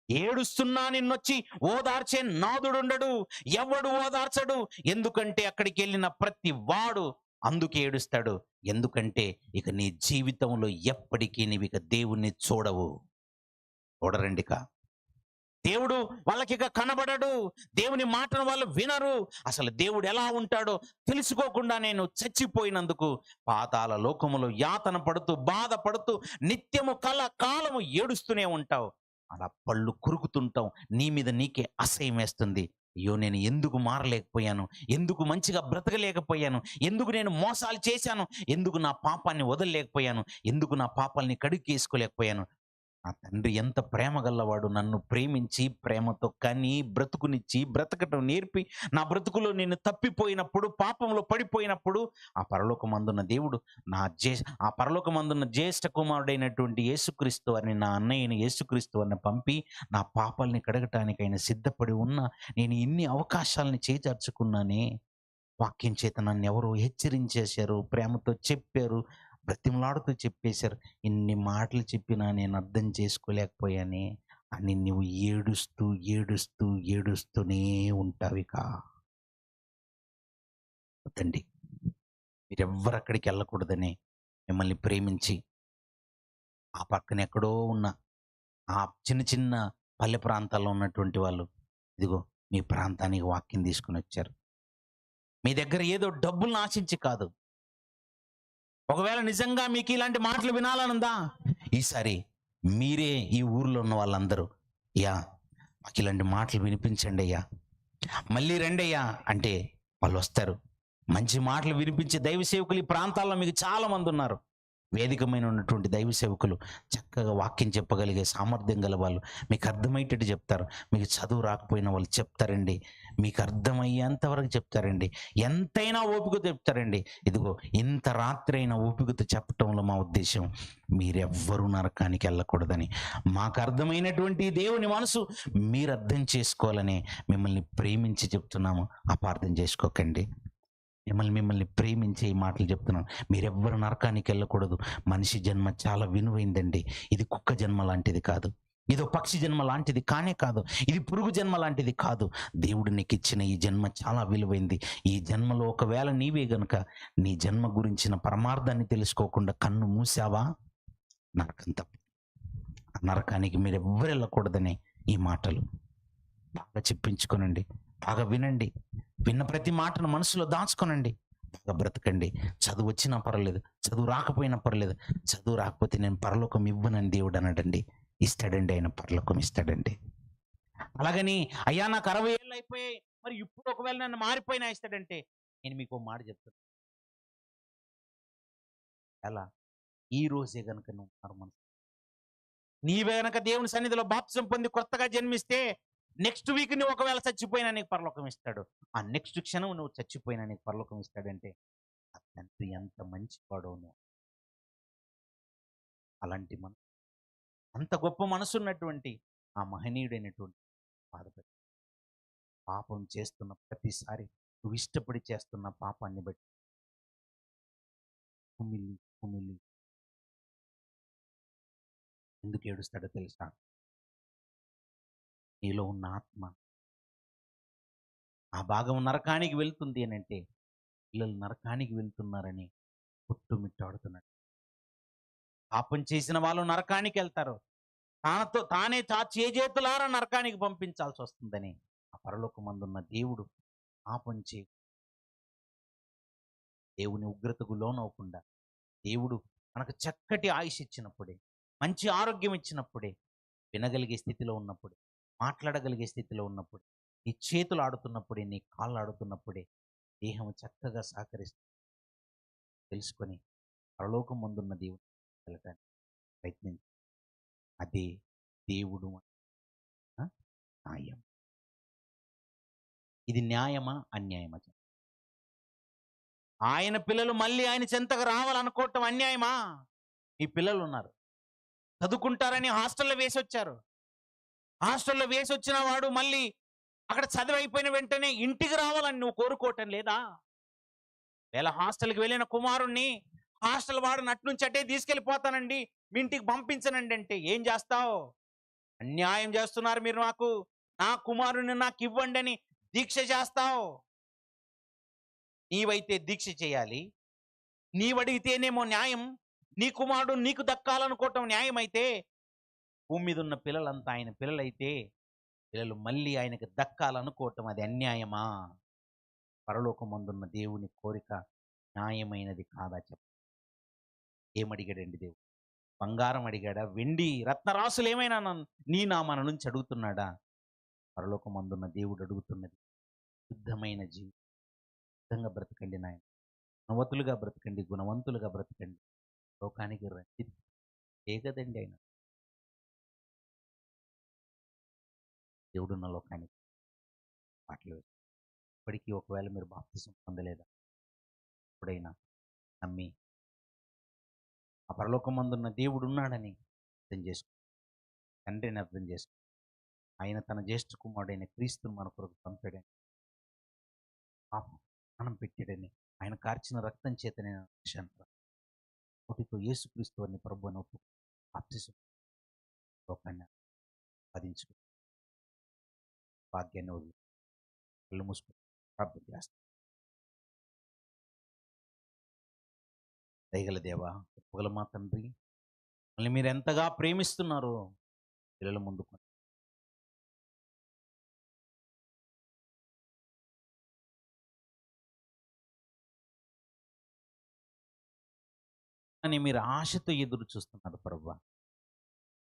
ఏడుస్తున్నా నిన్నొచ్చి ఓదార్చే నాదుడుండడు. ఎవడు ఓదార్చడు. ఎందుకంటే అక్కడికెళ్ళిన ప్రతి వాడు అందుకే ఏడుస్తాడు. ఎందుకంటే ఇక నీ జీవితంలో ఎప్పటికీ నీవిక దేవుణ్ణి చూడవు. చూడరండిక. దేవుడు వాళ్ళకిక కనబడడు. దేవుని మాటను వాళ్ళు వినరు. అసలు దేవుడు ఎలా ఉంటాడో తెలుసుకోకుండా నేను చచ్చిపోయినందుకు పాతాళ లోకములో యాతన పడుతూ, బాధపడుతూ, నిత్యము కాలము ఏడుస్తూనే ఉంటావు. అలా పళ్ళు కొరుకుతుంటావు. నీ మీద నీకే అసహ్యమేస్తుంది. అయ్యో! నేను ఎందుకు మారలేకపోయాను? ఎందుకు మంచిగా బ్రతకలేకపోయాను? ఎందుకు నేను మోసాలు చేశాను? ఎందుకు నా పాపాన్ని వదలలేకపోయాను? ఎందుకు నా పాపాల్ని కడుక్కేసుకోలేకపోయాను? నా తండ్రి ఎంత ప్రేమ గల్లవాడు, నన్ను ప్రేమించి ప్రేమతో కని బ్రతుకునిచ్చి బ్రతకటం నేర్పి నా బ్రతుకులో నేను తప్పిపోయినప్పుడు పాపంలో పడిపోయినప్పుడు ఆ పరలోకమందున్న దేవుడు ఆ పరలోకమందున్న జ్యేష్ఠ కుమారుడైనటువంటి యేసుక్రీస్తు అని నా అన్నయ్యని యేసుక్రీస్తు అని పంపి నా పాపాల్ని కడగటానికి ఆయన సిద్ధపడి ఉన్న నేను ఇన్ని అవకాశాలని చేజార్చుకున్నానే. వాక్యం చేత నన్ను ఎవరో హెచ్చరించేశారు, ప్రేమతో చెప్పారు, బ్రతిమలాడుతూ చెప్పేశారు. ఇన్ని మాటలు చెప్పినా నేను అర్థం చేసుకోలేకపోయానే అని నువ్వు ఏడుస్తూ, ఏడుస్తూ, ఏడుస్తూనే ఉంటావిక. వద్దండి. మీరెవ్వరు అక్కడికి వెళ్ళకూడదని మిమ్మల్ని ప్రేమించి ఆ పక్కన ఎక్కడో ఉన్న ఆ చిన్న చిన్న పల్లె ప్రాంతాల్లో ఉన్నటువంటి వాళ్ళు, ఇదిగో మీ ప్రాంతానికి వాక్యం తీసుకొనొచ్చారు. మీ దగ్గర ఏదో డబ్బులను ఆశించి కాదు. ఒకవేళ నిజంగా మీకు ఇలాంటి మాటలు వినాలనుందా? ఈసారి మీరే ఈ ఊర్లో ఉన్న వాళ్ళందరూ, "అయ్యా! మాకు ఇలాంటి మాటలు వినిపించండి అయ్యా. మళ్ళీ రండయ్యా" అంటే వాళ్ళొస్తారు. మంచి మాటలు వినిపించే దైవ సేవకులు ఈ ప్రాంతాల్లో మీకు చాలా మందున్నారు. వేదిక మీద ఉన్నటువంటి దైవ సేవకులు చక్కగా వాక్యం చెప్పగలిగే సామర్థ్యం గల వాళ్ళు. మీకు అర్థమయ్యేటట్టు చెప్తారు. మీకు చదువు రాకపోయినా వాళ్ళు చెప్తారండి. మీకు అర్థమయ్యేంత వరకు చెప్తారండి. ఎంతైనా ఓపికతో చెప్తారండి. ఇదిగో ఇంత రాత్రైనా ఓపికతో చెప్పటంలో మా ఉద్దేశ్యం మీరెవ్వరూ నరకానికి వెళ్ళకూడదని. మాకు అర్థమైనటువంటి దేవుని మనసు మీరు అర్థం చేసుకోవాలని మిమ్మల్ని ప్రేమించి చెప్తున్నాము. అపార్థం చేసుకోకండి. మిమ్మల్ని ప్రేమించే ఈ మాటలు చెప్తున్నాను. మీరెవ్వరు నరకానికి వెళ్ళకూడదు. మనిషి జన్మ చాలా విలువైందండి. ఇది కుక్క జన్మ లాంటిది కాదు. ఇదో పక్షి జన్మ లాంటిది కానే కాదు. ఇది పురుగు జన్మ లాంటిది కాదు. దేవుడు నీకిచ్చిన ఈ జన్మ చాలా విలువైంది. ఈ జన్మలో ఒకవేళ నీవే గనుక నీ జన్మ గురించిన పరమార్థాన్ని తెలుసుకోకుండా కన్ను మూసావా, నరకం తప్పు. ఆ నరకానికి మీరెవ్వరు వెళ్ళకూడదనే ఈ మాటలు బాగా చెప్పించుకోనండి. బాగా వినండి. విన్న ప్రతి మాటను మనసులో దాచుకోనండి. బాగా బ్రతకండి. చదువు వచ్చినా పర్లేదు, చదువు రాకపోయినా పర్లేదు. చదువు రాకపోతే నేను పరలోకం ఇవ్వనని దేవుడు అనడండి. ఇస్తాడండి, ఆయన పరలోకం ఇస్తాడండి. అలాగని అయ్యా నాకు 60 ఏళ్ళు అయిపోయాయి, మరి ఇప్పుడు ఒకవేళ నన్ను మారిపోయినా ఇస్తాడంటే, నేను మీకో మాట చెప్తాను. ఎలా? ఈ రోజే గనుక నువ్వు మారు నీవే గనక దేవుని సన్నిధిలో బాప్తిసం పొంది కొత్తగా జన్మిస్తే నెక్స్ట్ వీక్ నువ్వు ఒకవేళ చచ్చిపోయినా నీకు పరలోకం ఇస్తాడు. ఆ నెక్స్ట్ క్షణం నువ్వు చచ్చిపోయినా నీకు పరలోకం ఇస్తాడంటే ఆ తండ్రి ఎంత మంచివాడో నువ్వు. అలాంటి అంత గొప్ప మనసున్నటువంటి ఆ మహనీయుడైనటువంటి బాధపడి పాపం చేస్తున్న ప్రతిసారి నువ్వు ఇష్టపడి చేస్తున్న పాపాన్ని బట్టి కుమిలి కుమిలి ఎందుకు ఏడుస్తాడో తెలుసా? నీలో ఉన్న ఆత్మ ఆ భాగం నరకానికి వెళ్తుంది అని అంటే పిల్లలు నరకానికి వెళ్తున్నారని కొట్టుమిట్టాడుతున్నాడు. పాపం చేసిన వాళ్ళు నరకానికి వెళ్తారు. తానే చేజేతులారా నరకానికి పంపించాల్సి వస్తుందని ఆ పరలోకమందున్న దేవుడు పాపం చే దేవుని ఉగ్రతకు లోనవ్వకుండా, దేవుడు మనకు చక్కటి ఆయుష్ ఇచ్చినప్పుడే, మంచి ఆరోగ్యం ఇచ్చినప్పుడే, వినగలిగే స్థితిలో ఉన్నప్పుడే, మాట్లాడగలిగే స్థితిలో ఉన్నప్పుడే, నీ చేతులు ఆడుతున్నప్పుడే, నీ కాళ్ళు ఆడుతున్నప్పుడే దేహం చక్కగా సహకరిస్తుంది తెలుసుకొని పరలోకం ముందున్న దేవుని వెళ్ళటానికి ప్రయత్నించి అదే దేవుడు ఆ, న్యాయం. ఇది న్యాయమా అన్యాయమా? ఆయన పిల్లలు మళ్ళీ ఆయన చెంతకు రావాలనుకోవటం అన్యాయమా? మీ పిల్లలు ఉన్నారు, చదువుకుంటారని హాస్టల్లో వేసి వచ్చారు. హాస్టల్లో వేసి వచ్చిన వాడు మళ్ళీ అక్కడ చదువు అయిపోయిన వెంటనే ఇంటికి రావాలని నువ్వు కోరుకోవటం లేదా? వేళ హాస్టల్కి వెళ్ళిన కుమారుణ్ణి హాస్టల్ వాడు నటు నుంచి అటే తీసుకెళ్ళిపోతానండి, మీ ఇంటికి పంపించనండి అంటే ఏం చేస్తావు? అన్యాయం చేస్తున్నారు మీరు, నా కుమారుని నాకు ఇవ్వండి అని దీక్ష చేస్తావు. నీవైతే దీక్ష చేయాలి, నీవడిగితేనేమో న్యాయం. నీ కుమారుడు నీకు దక్కాలనుకోవటం న్యాయమైతే, భూమి మీద ఉన్న పిల్లలంతా ఆయన పిల్లలైతే పిల్లలు మళ్ళీ ఆయనకు దక్కాలనుకోవటం అది అన్యాయమా? పరలోకమందున్న దేవుని కోరిక న్యాయమైనది కాదా చెప్ప? ఏమడిగాడండి దేవుడు? బంగారం అడిగాడా? వెండి రత్నరాసులు ఏమైనా నీ నామాన నుంచి అడుగుతున్నాడా? పరలోకమందున్న దేవుడు అడుగుతున్నది శుద్ధమైన జీవితం. శుద్ధంగా బ్రతకండి నాయన, గుణవతులుగా బ్రతకండి, గుణవంతులుగా బ్రతకండి, లోకానికి రండి. ఏ కదండి ఆయన దేవుడున్న లోకానికి మాటలు ఇప్పటికీ ఒకవేళ మీరు బాప్తిసం పొందలేదా, ఎప్పుడైనా నమ్మి ఆ పరలోకమందున్న దేవుడు ఉన్నాడని అర్థం చేసుకో, తండ్రిని అర్థం చేసుకో, ఆయన తన జ్యేష్ఠ కుమారుడైన క్రీస్తుని మన కొరకు పంపాడని, పాపం మనం పెట్టాడని, ఆయన కార్చిన రక్తం చేతనే నోటితో యేసుక్రీస్తు అని ప్రభు అని ఒప్పు బాప్తిసం లోకాన్ని సాధించుకో భాగ్యాన్ని వదిలి కళ్ళు మూసుకుని ప్రార్థన చేస్తాం. దయగల దేవా, కృపగల మా తండ్రి, మళ్ళీ మీరు ఎంతగా ప్రేమిస్తున్నారో పిల్లల ముందుకు అని మీరు ఆశతో ఎదురు చూస్తున్నారు ప్రభువా.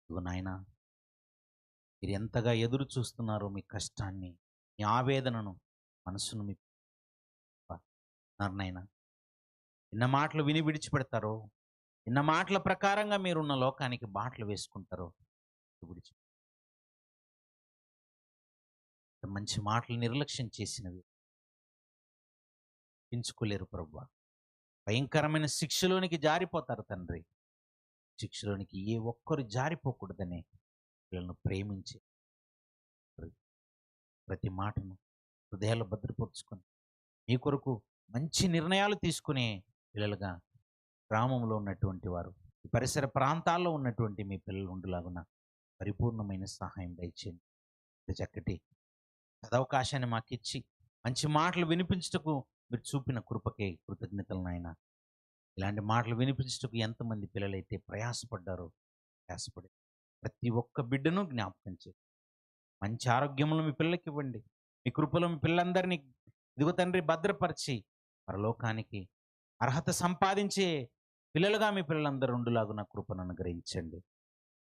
ఇదిగో నాయన, మీరు ఎంతగా ఎదురు చూస్తున్నారో మీ కష్టాన్ని, మీ ఆవేదనను, మనసును మీ నాయన ఇన్న మాటలు విని విడిచిపెడతారో, ఇన్న మాటల ప్రకారంగా మీరున్న లోకానికి బాటలు వేసుకుంటారో విడిచి మంచి మాటలు నిర్లక్ష్యం చేసినవి పెంచుకోలేరు ప్రభువా. భయంకరమైన శిక్షలోనికి జారిపోతారు తండ్రి. శిక్షలోనికి ఏ ఒక్కరు జారిపోకూడదని వీళ్ళను ప్రేమించి ప్రతి మాటను హృదయాలు భద్రపరుచుకొని మీ కొరకు మంచి నిర్ణయాలు తీసుకునే పిల్లలుగా గ్రామంలో ఉన్నటువంటి వారు, ఈ పరిసర ప్రాంతాల్లో ఉన్నటువంటి మీ పిల్లలు ఉండేలాగున పరిపూర్ణమైన సహాయం దయచేయండి. చక్కటి సదవకాశాన్ని మాకు ఇచ్చి మంచి మాటలు వినిపించుటకు మీరు చూపిన కృపకే కృతజ్ఞతలు నాయన. ఇలాంటి మాటలు వినిపించుటకు ఎంతమంది పిల్లలైతే ప్రయాసపడ్డారో, ప్రయాసపడి ప్రతి ఒక్క బిడ్డను జ్ఞాపకం చేయండి. మంచి ఆరోగ్యములు మీ పిల్లలకి ఇవ్వండి. మీ కృపలో మీ పిల్లలందరినీ ఇదిగో తండ్రి భద్రపరిచి పరలోకానికి అర్హత సంపాదించే పిల్లలుగా మీ పిల్లలందరూ ఉండులాగున కృపను అనుగ్రహించండి.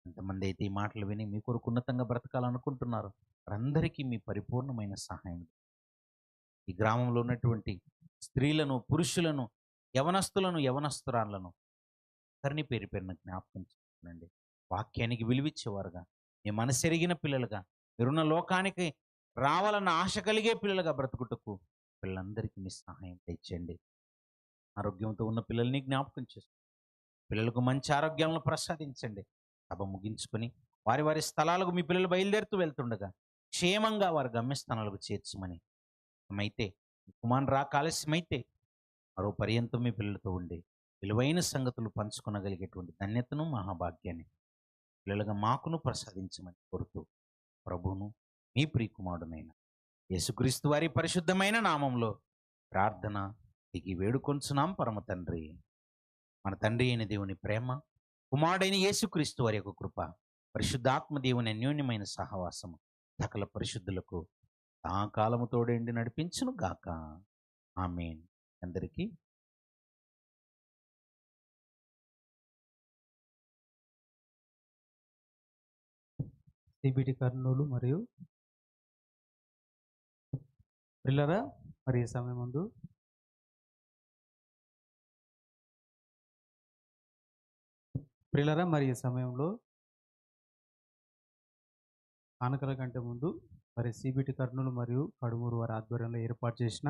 ఎంతమంది అయితే ఈ మాటలు విని మీ కొరకు ఉన్నతంగా బ్రతకాలనుకుంటున్నారు వారందరికీ మీ పరిపూర్ణమైన సహాయం. ఈ గ్రామంలో ఉన్నటువంటి స్త్రీలను, పురుషులను, యవనస్తులను, యవనస్తురాలను అందరినీ పేరు పేరున జ్ఞాపకం చేసుకోండి. వాక్యానికి విలువిచ్చేవారుగా, మీ మనసెరిగిన పిల్లలుగా, మీరున్న లోకానికి రావాలన్న ఆశ కలిగే పిల్లలుగా బ్రతుకుటకు పిల్లలందరికీ మీ సహాయం తెచ్చండి. ఆరోగ్యంతో ఉన్న పిల్లల్ని జ్ఞాపకం చేసుకోండి. పిల్లలకు మంచి ఆరోగ్యంలో ప్రసాదించండి. సభ ముగించుకొని వారి వారి స్థలాలకు మీ పిల్లలు బయలుదేరుతూ వెళ్తుండగా క్షేమంగా వారి గమ్యస్థానాలకు చేర్చమని, అయితే కుమారుని రాక ఆలస్యమైతే మరో పర్యంతం మీ పిల్లలతో ఉండి విలువైన సంగతులు పంచుకొనగలిగేటువంటి ధన్యతను, మహాభాగ్యాన్ని పిల్లలుగా మాకును ప్రసాదించమని కోరుతూ ప్రభువును మీ ప్రియకుమారుడైన యేసుక్రీస్తు వారి పరిశుద్ధమైన నామంలో ప్రార్థన దిగి వేడుకొంచున్నాం పరమ తండ్రి. మన తండ్రి అయిన దేవుని ప్రేమ, కుమారుడైన యేసుక్రీస్తు వారి యొక్క కృప, పరిశుద్ధాత్మ దేవుని అన్యోన్యమైన సహవాసము సకల పరిశుద్ధులకు ఆ కాలము తోడేండి నడిపించును గాక. ఆమేన్. అందరికీ సిబిటి కర్నూలు మరియు పిల్లరా మరి ఈ సమయం ముందు మరి ఈ సమయంలో ఆనకల కంటే ముందు మరి సిబిటి కర్నూలు మరియు కడుమూరు వారి ఆధ్వర్యంలో ఏర్పాటు చేసిన